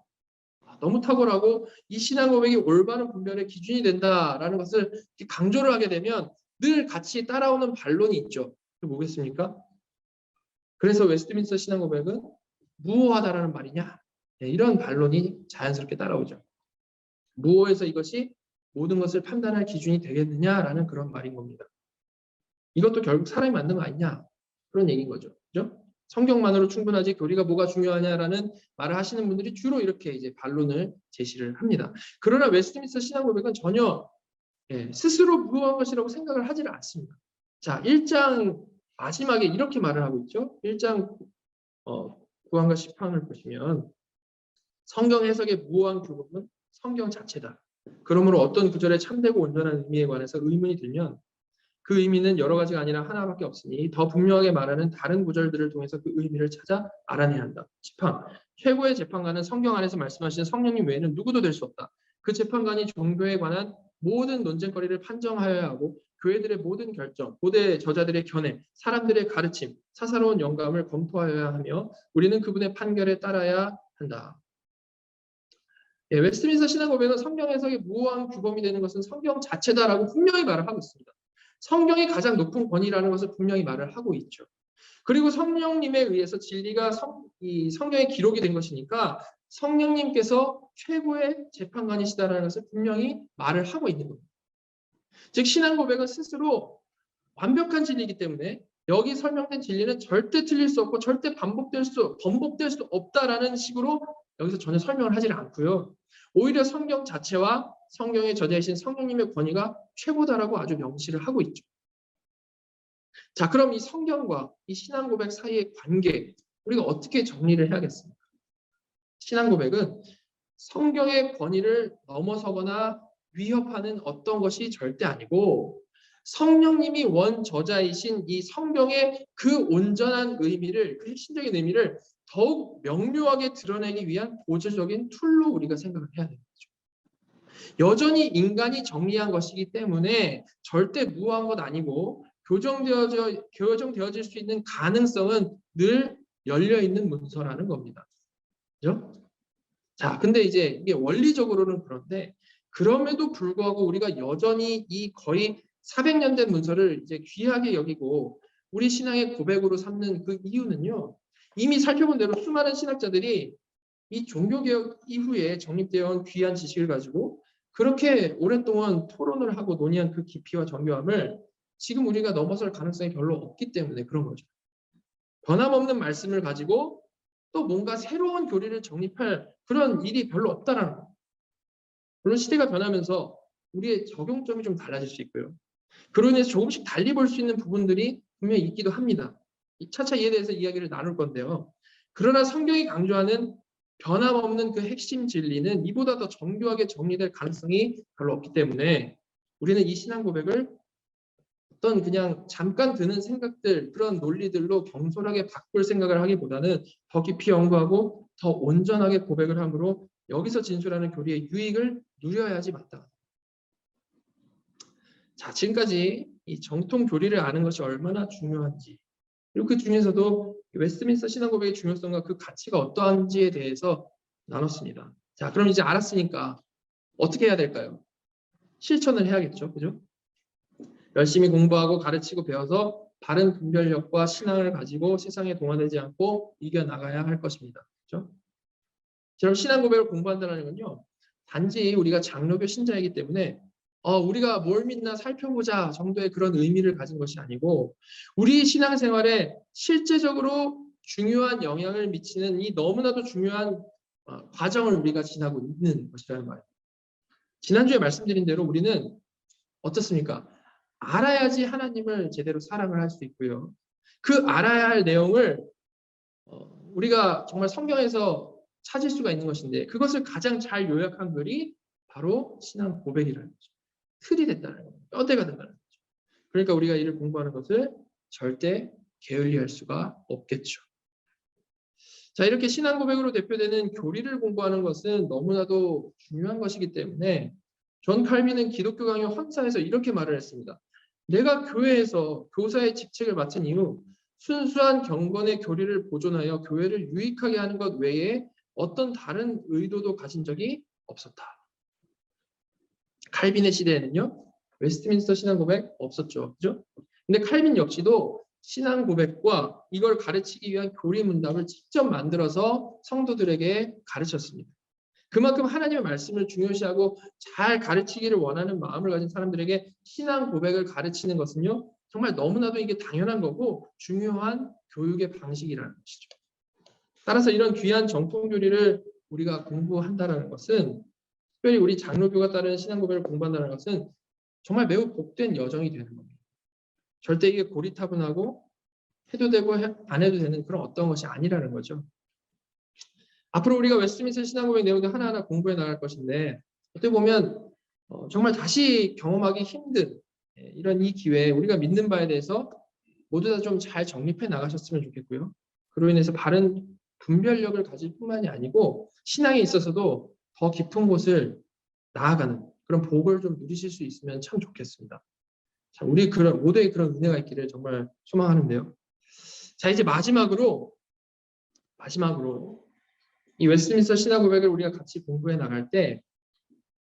너무 탁월하고 이 신앙 고백이 올바른 분별의 기준이 된다라는 것을 강조를 하게 되면 늘 같이 따라오는 반론이 있죠. 그게 뭐겠습니까? 그래서 웨스트민스터 신앙 고백은 무호하다라는 말이냐? 이런 반론이 자연스럽게 따라오죠. 무호해서 이것이 모든 것을 판단할 기준이 되겠느냐라는 그런 말인 겁니다. 이것도 결국 사람이 만든 거 아니냐? 그런 얘기인 거죠. 그죠? 성경만으로 충분하지 교리가 뭐가 중요하냐라는 말을 하시는 분들이 주로 이렇게 이제 반론을 제시를 합니다. 그러나 웨스트민스터 신앙 고백은 전혀 스스로 무호한 것이라고 생각을 하지는 않습니다. 자, 1장 마지막에 이렇게 말을 하고 있죠. 1장 9항과 10항을 보시면 성경 해석의 무호한 규범은 성경 자체다. 그러므로 어떤 구절의 참되고 온전한 의미에 관해서 의문이 들면 그 의미는 여러 가지가 아니라 하나밖에 없으니 더 분명하게 말하는 다른 구절들을 통해서 그 의미를 찾아 알아내야 한다. 10항 최고의 재판관은 성경 안에서 말씀하시는 성령님 외에는 누구도 될 수 없다. 그 재판관이 종교에 관한 모든 논쟁거리를 판정하여야 하고 교회들의 모든 결정, 고대 저자들의 견해, 사람들의 가르침, 사사로운 영감을 검토하여야 하며 우리는 그분의 판결에 따라야 한다. 예, 웨스트민스터 신앙고백은 성경 해석의 무한 규범이 되는 것은 성경 자체다라고 분명히 말을 하고 있습니다. 성경이 가장 높은 권위라는 것을 분명히 말을 하고 있죠. 그리고 성령님에 의해서 진리가 이 성경에 기록이 된 것이니까 성령님께서 최고의 재판관이시다라는 것을 분명히 말을 하고 있는 겁니다. 즉 신앙 고백은 스스로 완벽한 진리이기 때문에 여기 설명된 진리는 절대 틀릴 수 없고 절대 번복될 수 없다라는 식으로 여기서 전혀 설명을 하지 않고요. 오히려 성경 자체와 성경의 저자이신 성령님의 권위가 최고다라고 아주 명시를 하고 있죠. 자, 그럼 이 성경과 이 신앙 고백 사이의 관계 우리가 어떻게 정리를 해야겠습니까? 신앙 고백은 성경의 권위를 넘어서거나 위협하는 어떤 것이 절대 아니고 성령님이 원저자이신 이 성경의 그 온전한 의미를, 그 핵심적인 의미를 더욱 명료하게 드러내기 위한 보조적인 툴로 우리가 생각을 해야 되는 거죠. 여전히 인간이 정리한 것이기 때문에 절대 무한 것 아니고 교정되어질 수 있는 가능성은 늘 열려있는 문서라는 겁니다. 그죠? 자, 근데 이제 이게 원리적으로는 그런데 그럼에도 불구하고 우리가 여전히 이 거의 400년 된 문서를 이제 귀하게 여기고 우리 신앙의 고백으로 삼는 그 이유는요. 이미 살펴본 대로 수많은 신학자들이 이 종교개혁 이후에 정립되어 온 귀한 지식을 가지고 그렇게 오랫동안 토론을 하고 논의한 그 깊이와 정교함을 지금 우리가 넘어설 가능성이 별로 없기 때문에 그런 거죠. 변함없는 말씀을 가지고 또 뭔가 새로운 교리를 정립할 그런 일이 별로 없다라는 거예요. 물론 시대가 변하면서 우리의 적용점이 좀 달라질 수 있고요. 그로 인해서 조금씩 달리 볼 수 있는 부분들이 분명히 있기도 합니다. 차차 이에 대해서 이야기를 나눌 건데요. 그러나 성경이 강조하는 변함없는 그 핵심 진리는 이보다 더 정교하게 정리될 가능성이 별로 없기 때문에 우리는 이 신앙 고백을 어떤 그냥 잠깐 드는 생각들, 그런 논리들로 경솔하게 바꿀 생각을 하기보다는 더 깊이 연구하고 더 온전하게 고백을 함으로 여기서 진술하는 교리의 유익을 누려야지 마땅하다. 자, 지금까지 이 정통 교리를 아는 것이 얼마나 중요한지, 그리고 그 중에서도 웨스트민스터 신앙 고백의 중요성과 그 가치가 어떠한지에 대해서 나눴습니다. 자, 그럼 이제 알았으니까 어떻게 해야 될까요? 실천을 해야겠죠, 그죠? 열심히 공부하고 가르치고 배워서 바른 분별력과 신앙을 가지고 세상에 동화되지 않고 이겨나가야 할 것입니다. 그렇죠? 그럼 신앙 고백을 공부한다는 건요. 단지 우리가 장로교 신자이기 때문에 우리가 뭘 믿나 살펴보자 정도의 그런 의미를 가진 것이 아니고 우리 신앙생활에 실제적으로 중요한 영향을 미치는 이 너무나도 중요한 과정을 우리가 지나고 있는 것이라는 말이에요. 지난주에 말씀드린 대로 우리는 어떻습니까? 알아야지 하나님을 제대로 사랑을 할 수 있고요. 그 알아야 할 내용을 우리가 정말 성경에서 찾을 수가 있는 것인데 그것을 가장 잘 요약한 글이 바로 신앙 고백이라는 거죠. 틀이 됐다는 거죠. 뼈대가 된다는 거죠. 그러니까 우리가 이를 공부하는 것을 절대 게을리할 수가 없겠죠. 자, 이렇게 신앙 고백으로 대표되는 교리를 공부하는 것은 너무나도 중요한 것이기 때문에 존 칼빈은 기독교 강요 헌사에서 이렇게 말을 했습니다. 내가 교회에서 교사의 직책을 맡은 이후 순수한 경건의 교리를 보존하여 교회를 유익하게 하는 것 외에 어떤 다른 의도도 가진 적이 없었다. 칼빈의 시대에는요. 웨스트민스터 신앙 고백 없었죠. 그죠? 근데 칼빈 역시도 신앙 고백과 이걸 가르치기 위한 교리 문답을 직접 만들어서 성도들에게 가르쳤습니다. 그만큼 하나님의 말씀을 중요시하고 잘 가르치기를 원하는 마음을 가진 사람들에게 신앙 고백을 가르치는 것은요. 정말 너무나도 이게 당연한 거고 중요한 교육의 방식이라는 것이죠. 따라서 이런 귀한 정통 교리를 우리가 공부한다는 것은 특별히 우리 장로교가 따르는 신앙 고백을 공부한다는 것은 정말 매우 복된 여정이 되는 겁니다. 절대 이게 고리타분하고 해도 되고 안 해도 되는 그런 어떤 것이 아니라는 거죠. 앞으로 우리가 웨스트민스터 신앙 고백 내용들 하나하나 공부해 나갈 것인데 어떻게 보면 정말 다시 경험하기 힘든 이런 이 기회에 우리가 믿는 바에 대해서 모두 다 좀 잘 정립해 나가셨으면 좋겠고요. 그로 인해서 바른 분별력을 가질 뿐만이 아니고 신앙에 있어서도 더 깊은 곳을 나아가는 그런 복을 좀 누리실 수 있으면 참 좋겠습니다. 자, 우리 모두의 그런 은혜가 있기를 정말 소망하는데요. 자, 이제 마지막으로 이 웨스트민스터 신앙 고백을 우리가 같이 공부해 나갈 때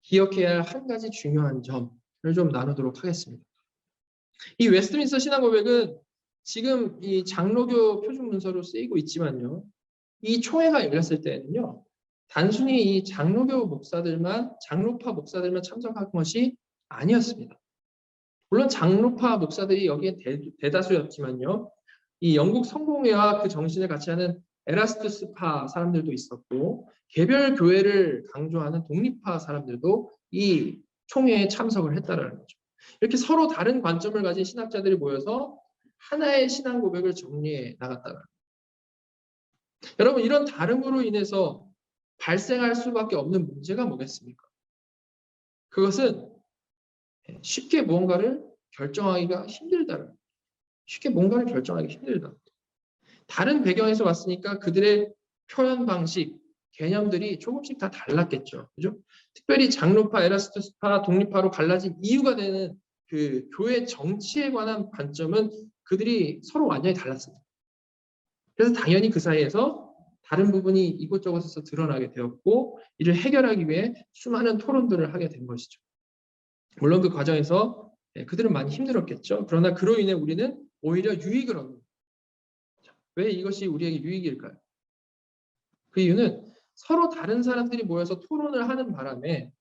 기억해야 할 한 가지 중요한 점을 좀 나누도록 하겠습니다. 이 웨스트민스터 신앙 고백은 지금 이 장로교 표준 문서로 쓰이고 있지만요. 이 총회가 열렸을 때는요. 단순히 이 장로파 목사들만 참석한 것이 아니었습니다. 물론 장로파 목사들이 여기에 대다수였지만요. 이 영국 성공회와 그 정신을 같이 하는 에라스투스파 사람들도 있었고 개별 교회를 강조하는 독립파 사람들도 이 총회에 참석을 했다라는 거죠. 이렇게 서로 다른 관점을 가진 신학자들이 모여서 하나의 신앙 고백을 정리해 나갔다는 거죠. 여러분, 이런 다름으로 인해서 발생할 수밖에 없는 문제가 뭐겠습니까? 그것은 쉽게 무언가를 결정하기가 힘들다는, 쉽게 뭔가를 결정하기 힘들다. 다른 배경에서 왔으니까 그들의 표현 방식, 개념들이 조금씩 다 달랐겠죠. 그죠? 특별히 장로파, 에라스투스파, 독립파로 갈라진 이유가 되는 그 교회 정치에 관한 관점은 그들이 서로 완전히 달랐습니다. 그래서 당연히 그 사이에서 다른 부분이 이곳저곳에서 드러나게 되었고 이를 해결하기 위해 수많은 토론들을 하게 된 것이죠. 물론 그 과정에서 그들은 많이 힘들었겠죠. 그러나 그로 인해 우리는 오히려 유익을 얻는. 왜 이것이 우리에게 유익일까요? 그 이유는 서로 다른 사람들이 모여서 토론을 하는 바람에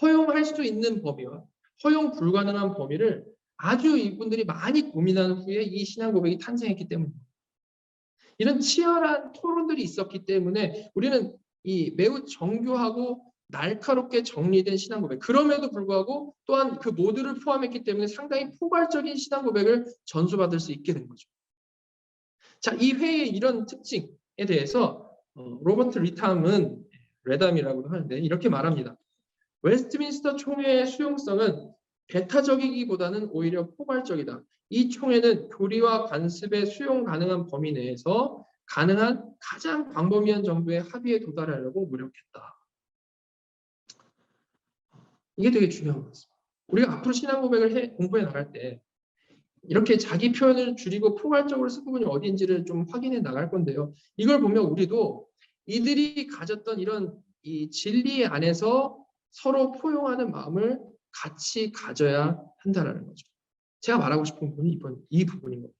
허용할 수 있는 범위와 허용 불가능한 범위를 아주 이분들이 많이 고민한 후에 이 신앙 고백이 탄생했기 때문입니다. 이런 치열한 토론들이 있었기 때문에 우리는 이 매우 정교하고 날카롭게 정리된 신앙 고백, 그럼에도 불구하고 또한 그 모두를 포함했기 때문에 상당히 포괄적인 신앙 고백을 전수받을 수 있게 된 거죠. 자, 이 회의의 이런 특징에 대해서 로버트 레담이라고도 하는데 이렇게 말합니다. 웨스트민스터 총회의 수용성은 배타적이기보다는 오히려 포괄적이다. 이 총회는 교리와 관습의 수용 가능한 범위 내에서 가능한 가장 광범위한 정도의 합의에 도달하려고 노력했다. 이게 되게 중요한 것 같습니다. 우리가 앞으로 신앙 고백을 공부해 나갈 때 이렇게 자기 표현을 줄이고 포괄적으로 쓴 부분이 어디인지를 좀 확인해 나갈 건데요. 이걸 보면 우리도 이들이 가졌던 이런 이 진리 안에서 서로 포용하는 마음을 같이 가져야 한다는 거죠. 제가 말하고 싶은 부분이 이 부분인 겁니다.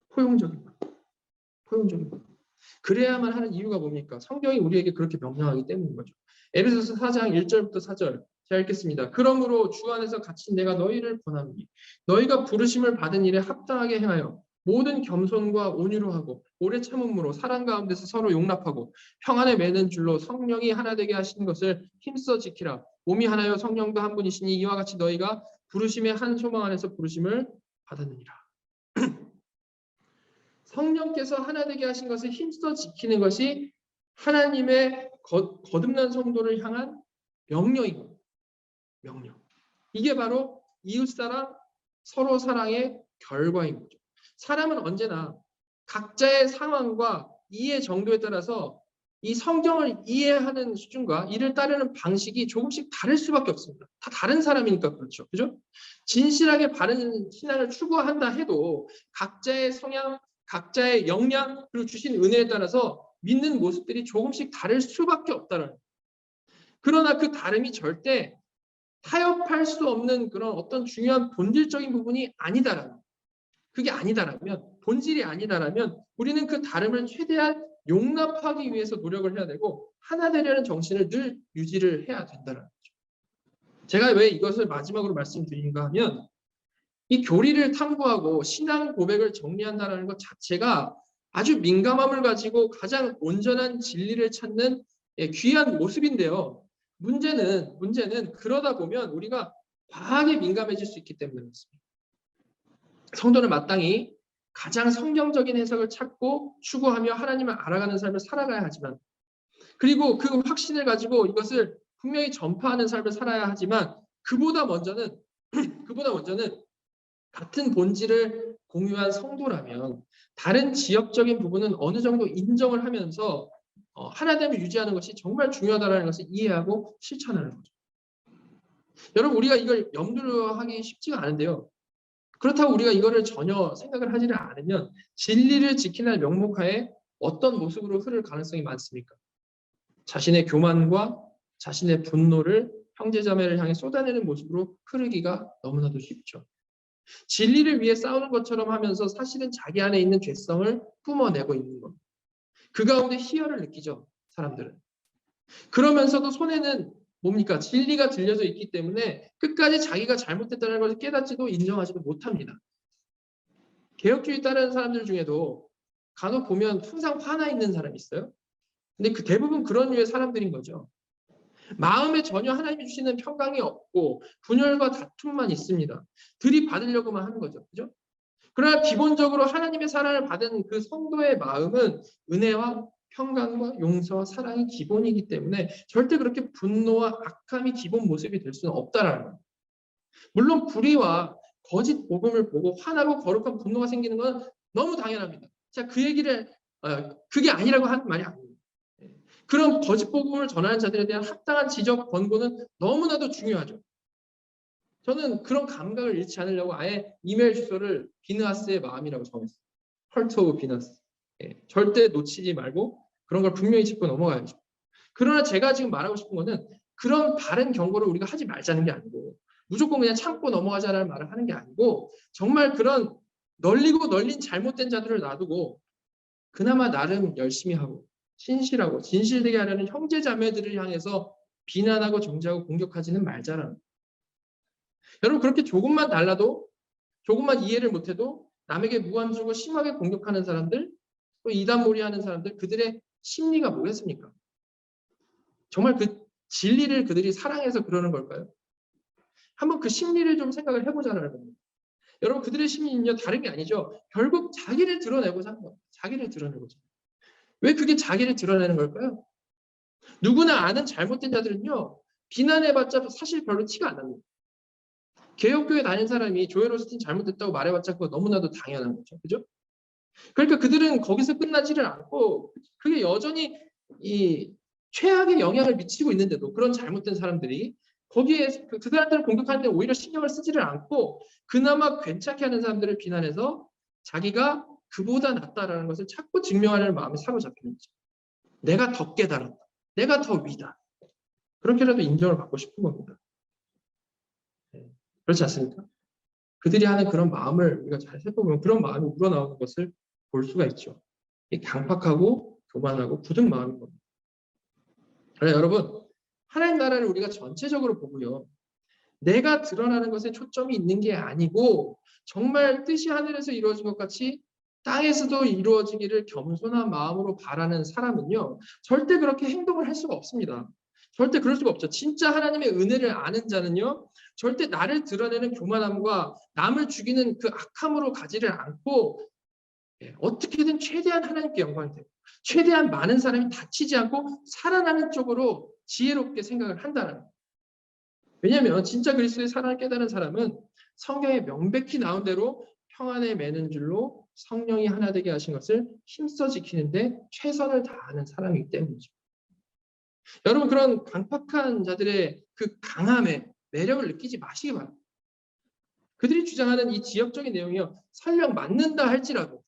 포용적인 것. 포용적인 것. 그래야만 하는 이유가 뭡니까? 성경이 우리에게 그렇게 명령하기 때문인 거죠. 에베소서 4장 1절부터 4절 제가 읽겠습니다. 그러므로 주 안에서 갇힌 내가 너희를 권하노니 너희가 부르심을 받은 일에 합당하게 행하여 모든 겸손과 온유로 하고 오래 참음으로 사랑 가운데서 서로 용납하고 평안에 매는 줄로 성령이 하나 되게 하시는 것을 힘써 지키라. 몸이 하나요 성령도 한 분이시니 이와 같이 너희가 부르심의 한 소망 안에서 부르심을 받았느니라. 성령께서 하나 되게 하신 것을 힘써 지키는 것이 하나님의 거듭난 성도를 향한 명령이고 명령. 이게 바로 이웃사랑, 서로 사랑의 결과인 거죠. 사람은 언제나 각자의 상황과 이해 정도에 따라서 이 성경을 이해하는 수준과 이를 따르는 방식이 조금씩 다를 수밖에 없습니다. 다 다른 사람이니까 그렇죠. 그죠? 진실하게 바른 신앙을 추구한다 해도 각자의 성향, 각자의 역량, 그리고 주신 은혜에 따라서 믿는 모습들이 조금씩 다를 수밖에 없다는 거예요. 그러나 그 다름이 절대 타협할 수 없는 그런 어떤 중요한 본질적인 부분이 아니다라면, 그게 아니다라면, 본질이 아니다라면 우리는 그 다름을 최대한 용납하기 위해서 노력을 해야 되고 하나 되려는 정신을 늘 유지를 해야 된다는 거죠. 제가 왜 이것을 마지막으로 말씀드리는가 하면 이 교리를 탐구하고 신앙 고백을 정리한다는 것 자체가 아주 민감함을 가지고 가장 온전한 진리를 찾는 귀한 모습인데요. 문제는 그러다 보면 우리가 과하게 민감해질 수 있기 때문에 그렇습니다. 성도는 마땅히 가장 성경적인 해석을 찾고 추구하며 하나님을 알아가는 삶을 살아가야 하지만, 그리고 그 확신을 가지고 이것을 분명히 전파하는 삶을 살아야 하지만 그보다 먼저는 같은 본질을 공유한 성도라면 다른 지역적인 부분은 어느 정도 인정을 하면서 하나됨을 유지하는 것이 정말 중요하다는 것을 이해하고 실천하는 거죠. 여러분, 우리가 이걸 염두로 하기 쉽지가 않은데요. 그렇다고 우리가 이거를 전혀 생각을 하지를 않으면 진리를 지키는 명목하에 어떤 모습으로 흐를 가능성이 많습니까? 자신의 교만과 자신의 분노를 형제자매를 향해 쏟아내는 모습으로 흐르기가 너무나도 쉽죠. 진리를 위해 싸우는 것처럼 하면서 사실은 자기 안에 있는 죄성을 뿜어내고 있는 겁니다. 그 가운데 희열을 느끼죠, 사람들은. 그러면서도 손에는 뭡니까? 진리가 들려져 있기 때문에 끝까지 자기가 잘못했다는 것을 깨닫지도 인정하지도 못합니다. 개혁주의 따르는 사람들 중에도 간혹 보면 항상 화나 있는 사람이 있어요. 근데 그 대부분 그런 류의 사람들인 거죠. 마음에 전혀 하나님이 주시는 평강이 없고 분열과 다툼만 있습니다. 들이받으려고만 하는 거죠. 그죠? 그러나 기본적으로 하나님의 사랑을 받은 그 성도의 마음은 은혜와 평강과 용서와 사랑이 기본이기 때문에 절대 그렇게 분노와 악함이 기본 모습이 될 수는 없다라는 거예요. 물론 불의와 거짓 복음을 보고 화나고 거룩한 분노가 생기는 건 너무 당연합니다. 자, 그 얘기를 그게 아니라고 하는 말이 아닙니다. 그런 거짓 복음을 전하는 자들에 대한 합당한 지적 권고는 너무나도 중요하죠. 저는 그런 감각을 잃지 않으려고 아예 이메일 주소를 비느하스의 마음이라고 정했어요. 헐트 오브 비너스. 절대 놓치지 말고 그런 걸 분명히 짚고 넘어가야죠. 그러나 제가 지금 말하고 싶은 거는 그런 바른 경고를 우리가 하지 말자는 게 아니고 무조건 그냥 참고 넘어가자라는 말을 하는 게 아니고 정말 그런 널리고 널린 잘못된 자들을 놔두고 그나마 나름 열심히 하고 신실하고 진실되게 하려는 형제 자매들을 향해서 비난하고 정죄하고 공격하지는 말자라는. 여러분, 그렇게 조금만 달라도 조금만 이해를 못해도 남에게 무한주고 심하게 공격하는 사람들, 또 이단몰이하는 사람들, 그들의 심리가 뭐겠습니까? 정말 그 진리를 그들이 사랑해서 그러는 걸까요? 한번 그 심리를 좀 생각을 해보자는 겁니다. 여러분, 그들의 심리는요, 다른 게 아니죠. 결국 자기를 드러내고자 하는 겁니다. 자기를 드러내고자. 왜 그게 자기를 드러내는 걸까요? 누구나 아는 잘못된 자들은요, 비난해봤자 사실 별로 티가 안 납니다. 개혁교회 다닌 사람이 조엘 오스틴 잘못됐다고 말해봤자 그거 너무나도 당연한 거죠. 그죠? 그러니까 그들은 거기서 끝나지를 않고 그게 여전히 이 최악의 영향을 미치고 있는데도 그런 잘못된 사람들이 거기에 그들한테는 공격하는데 오히려 신경을 쓰지를 않고 그나마 괜찮게 하는 사람들을 비난해서 자기가 그보다 낫다라는 것을 자꾸 증명하려는 마음이 사로잡히는 거죠. 내가 더 깨달았다. 내가 더 위다. 그렇게라도 인정을 받고 싶은 겁니다. 그렇지 않습니까? 그들이 하는 그런 마음을 우리가 잘 살펴보면 그런 마음이 우러나오는 것을 볼 수가 있죠. 강팍하고 교만하고 굳은 마음인 겁니다. 그러나 여러분, 하나님 나라를 우리가 전체적으로 보고요. 내가 드러나는 것에 초점이 있는 게 아니고 정말 뜻이 하늘에서 이루어진 것 같이 땅에서도 이루어지기를 겸손한 마음으로 바라는 사람은요. 절대 그렇게 행동을 할 수가 없습니다. 절대 그럴 수가 없죠. 진짜 하나님의 은혜를 아는 자는요. 절대 나를 드러내는 교만함과 남을 죽이는 그 악함으로 가지를 않고 어떻게든 최대한 하나님께 영광이 되고 최대한 많은 사람이 다치지 않고 살아나는 쪽으로 지혜롭게 생각을 한다는 거예요. 왜냐하면 진짜 그리스도의 사랑을 깨달은 사람은 성경에 명백히 나온 대로 평안에 매는 줄로 성령이 하나 되게 하신 것을 힘써 지키는데 최선을 다하는 사람이기 때문이죠. 여러분, 그런 강팍한 자들의 그 강함의 매력을 느끼지 마시기 바랍니다. 그들이 주장하는 이 지역적인 내용이요. 설령 맞는다 할지라도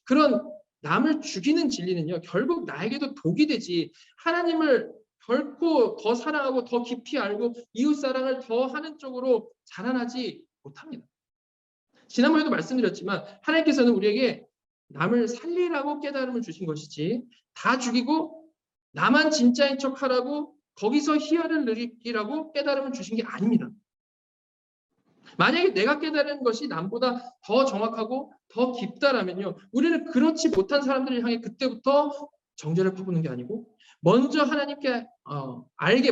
그런 남을 죽이는 진리는요. 결국 나에게도 독이 되지 하나님을 결코 더 사랑하고 더 깊이 알고 이웃사랑을 더 하는 쪽으로 자라나지 못합니다. 지난번에도 말씀드렸지만 하나님께서는 우리에게 남을 살리라고 깨달음을 주신 것이지 다 죽이고 나만 진짜인 척 하라고 거기서 희열을 느끼라고 깨달음을 주신 게 아닙니다. 만약에 내가 깨달은 것이 남보다 더 정확하고 더 깊다라면요. 우리는 그렇지 못한 사람들을 향해 그때부터 정죄를 퍼붓는 게 아니고 먼저 하나님께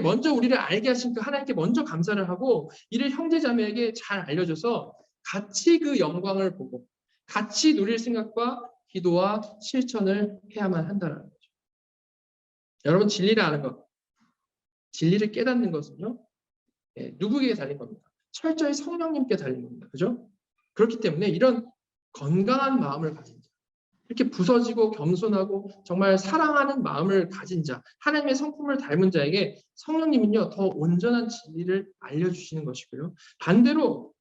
먼저 우리를 알게 하신 그 하나님께 먼저 감사를 하고 이를 형제자매에게 잘 알려줘서 같이 그 영광을 보고 같이 누릴 생각과 기도와 실천을 해야만 한다는 거죠. 여러분, 진리를 아는 것, 진리를 깨닫는 것은요. 누구에게 달린 겁니까? 철저히 성령님께 달린 겁니다. 그죠? 그렇기 때문에 이런 건강한 마음을 가진 자, 이렇게 부서지고 겸손하고 정말 사랑하는 마음을 가진 자, 하나님의 성품을 닮은 자에게 성령님은요, 더 온전한 진리를 알려주시는 것이고요. 반대로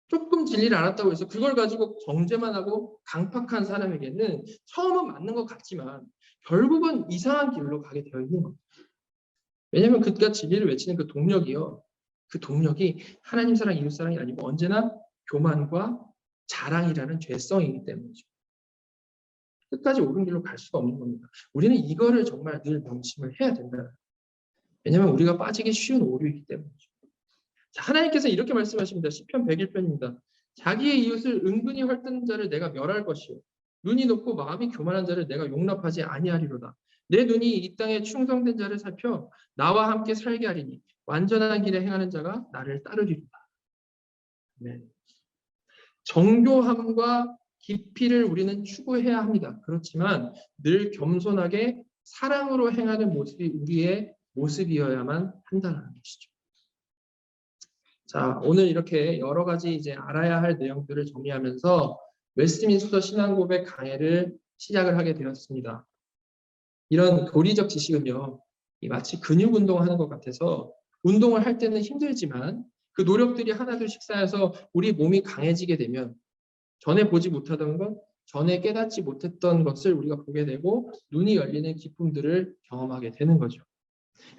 조금 진리를 알았다고 해서 그걸 가지고 정죄만 하고 강팍한 사람에게는 처음은 맞는 것 같지만 결국은 이상한 길로 가게 되어 있는 겁니다. 왜냐하면 그가 진리를 외치는 그 동력이요. 그 동력이 하나님 사랑, 이웃 사랑이 아니고 언제나 교만과 자랑이라는 죄성이기 때문이죠. 끝까지 옳은 길로 갈 수가 없는 겁니다. 우리는 이거를 정말 늘 명심을 해야 된다. 왜냐하면 우리가 빠지기 쉬운 오류이기 때문이죠. 자, 하나님께서 이렇게 말씀하십니다. 시편 101편입니다. 자기의 이웃을 은근히 헐뜯는 자를 내가 멸할 것이요 눈이 높고 마음이 교만한 자를 내가 용납하지 아니하리로다. 내 눈이 이 땅에 충성된 자를 살펴 나와 함께 살게 하리니 완전한 길에 행하는 자가 나를 따르리로다. 네. 정교함과 깊이를 우리는 추구해야 합니다. 그렇지만 늘 겸손하게 사랑으로 행하는 모습이 우리의 모습이어야만 한다는 것이죠. 자, 오늘 이렇게 여러 가지 이제 알아야 할 내용들을 정리하면서 웨스트민스터 신앙고백 강해를 시작을 하게 되었습니다. 이런 교리적 지식은요, 마치 근육 운동하는 것 같아서 운동을 할 때는 힘들지만 그 노력들이 하나둘씩 쌓여서 우리 몸이 강해지게 되면 전에 보지 못하던 것, 전에 깨닫지 못했던 것을 우리가 보게 되고 눈이 열리는 기쁨들을 경험하게 되는 거죠.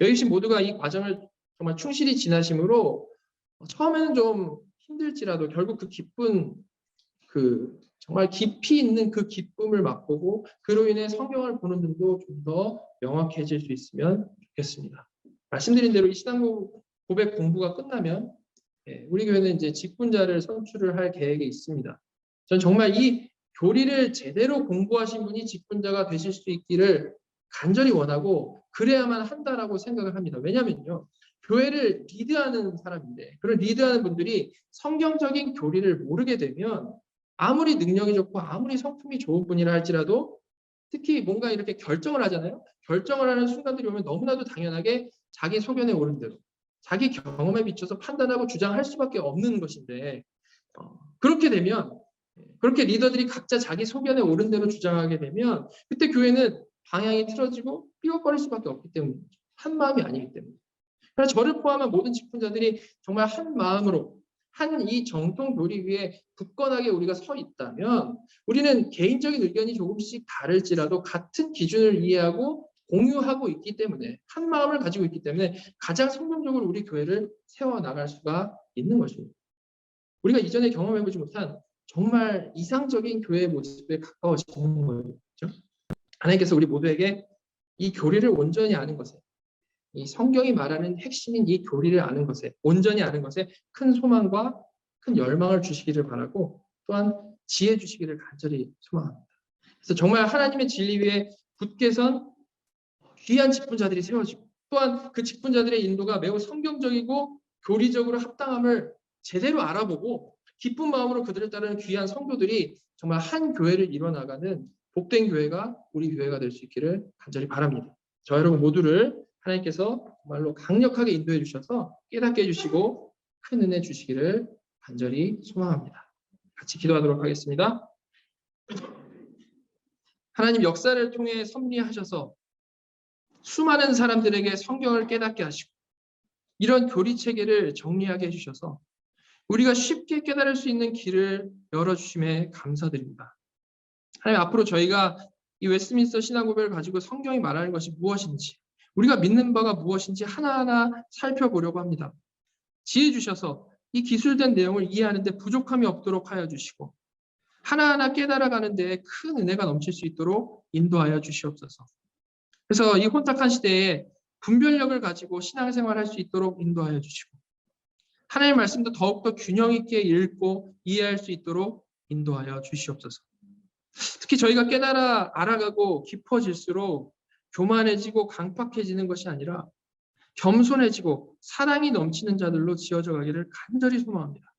여기 계신 모두가 이 과정을 정말 충실히 지나심으로 처음에는 좀 힘들지라도 결국 그 기쁜 정말 깊이 있는 그 기쁨을 맛보고 그로 인해 성경을 보는 눈도 좀 더 명확해질 수 있으면 좋겠습니다. 말씀드린 대로 이 신앙 고백 공부가 끝나면 우리 교회는 이제 직분자를 선출을 할 계획이 있습니다. 전 정말 이 교리를 제대로 공부하신 분이 직분자가 되실 수 있기를 간절히 원하고 그래야만 한다라고 생각을 합니다. 왜냐면요. 교회를 리드하는 사람인데 그런 리드하는 분들이 성경적인 교리를 모르게 되면 아무리 능력이 좋고 아무리 성품이 좋은 분이라 할지라도 특히 뭔가 이렇게 결정을 하잖아요. 결정을 하는 순간들이 오면 너무나도 당연하게 자기 소견에 오른 대로 자기 경험에 비춰서 판단하고 주장할 수밖에 없는 것인데 그렇게 되면 그렇게 리더들이 각자 자기 소견에 오른 대로 주장하게 되면 그때 교회는 방향이 틀어지고 삐걱거릴 수밖에 없기 때문이죠. 한 마음이 아니기 때문에. 그래서 저를 포함한 모든 직분자들이 정말 한 마음으로 한 이 정통 교리 위에 굳건하게 우리가 서 있다면 우리는 개인적인 의견이 조금씩 다를지라도 같은 기준을 이해하고 공유하고 있기 때문에 한 마음을 가지고 있기 때문에 가장 성공적으로 우리 교회를 세워나갈 수가 있는 것입니다. 우리가 이전에 경험해보지 못한 정말 이상적인 교회의 모습에 가까워지는 거죠. 하나님께서 우리 모두에게 이 교리를 온전히 아는 것에 이 성경이 말하는 핵심인 이 교리를 아는 것에 온전히 아는 것에 큰 소망과 큰 열망을 주시기를 바라고 또한 지혜 주시기를 간절히 소망합니다. 그래서 정말 하나님의 진리 위에 굳게 선 귀한 직분자들이 세워지고 또한 그 직분자들의 인도가 매우 성경적이고 교리적으로 합당함을 제대로 알아보고 기쁜 마음으로 그들을 따르는 귀한 성도들이 정말 한 교회를 이뤄나가는 복된 교회가 우리 교회가 될 수 있기를 간절히 바랍니다. 저 여러분 모두를 하나님께서 정말로 강력하게 인도해 주셔서 깨닫게 해주시고 큰 은혜 주시기를 간절히 소망합니다. 같이 기도하도록 하겠습니다. 하나님 역사를 통해 섭리하셔서 수많은 사람들에게 성경을 깨닫게 하시고 이런 교리 체계를 정리하게 해주셔서 우리가 쉽게 깨달을 수 있는 길을 열어주심에 감사드립니다. 하나님 앞으로 저희가 이 웨스트민스터 신앙고백을 가지고 성경이 말하는 것이 무엇인지 우리가 믿는 바가 무엇인지 하나하나 살펴보려고 합니다. 지혜 주셔서 이 기술된 내용을 이해하는 데 부족함이 없도록 하여 주시고 하나하나 깨달아가는 데에 큰 은혜가 넘칠 수 있도록 인도하여 주시옵소서. 그래서 이 혼탁한 시대에 분별력을 가지고 신앙생활을 할 수 있도록 인도하여 주시고 하나님의 말씀도 더욱더 균형 있게 읽고 이해할 수 있도록 인도하여 주시옵소서. 특히 저희가 깨달아 알아가고 깊어질수록 교만해지고 강팍해지는 것이 아니라 겸손해지고 사랑이 넘치는 자들로 지어져 가기를 간절히 소망합니다.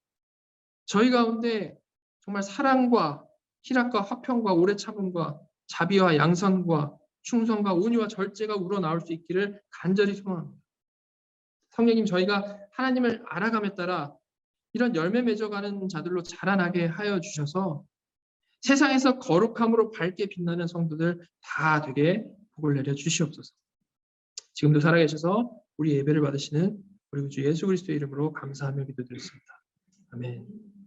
저희 가운데 정말 사랑과 희락과 화평과 오래 참음과 자비와 양선과 충성과 온유와 절제가 우러나올 수 있기를 간절히 소망합니다. 성령님 저희가 하나님을 알아감에 따라 이런 열매 맺어가는 자들로 자라나게 하여 주셔서 세상에서 거룩함으로 밝게 빛나는 성도들 다 되게 복을 내려 주시옵소서. 지금도 살아계셔서 우리 예배를 받으시는 우리 주 예수 그리스도의 이름으로 감사하며 기도드렸습니다. 아멘.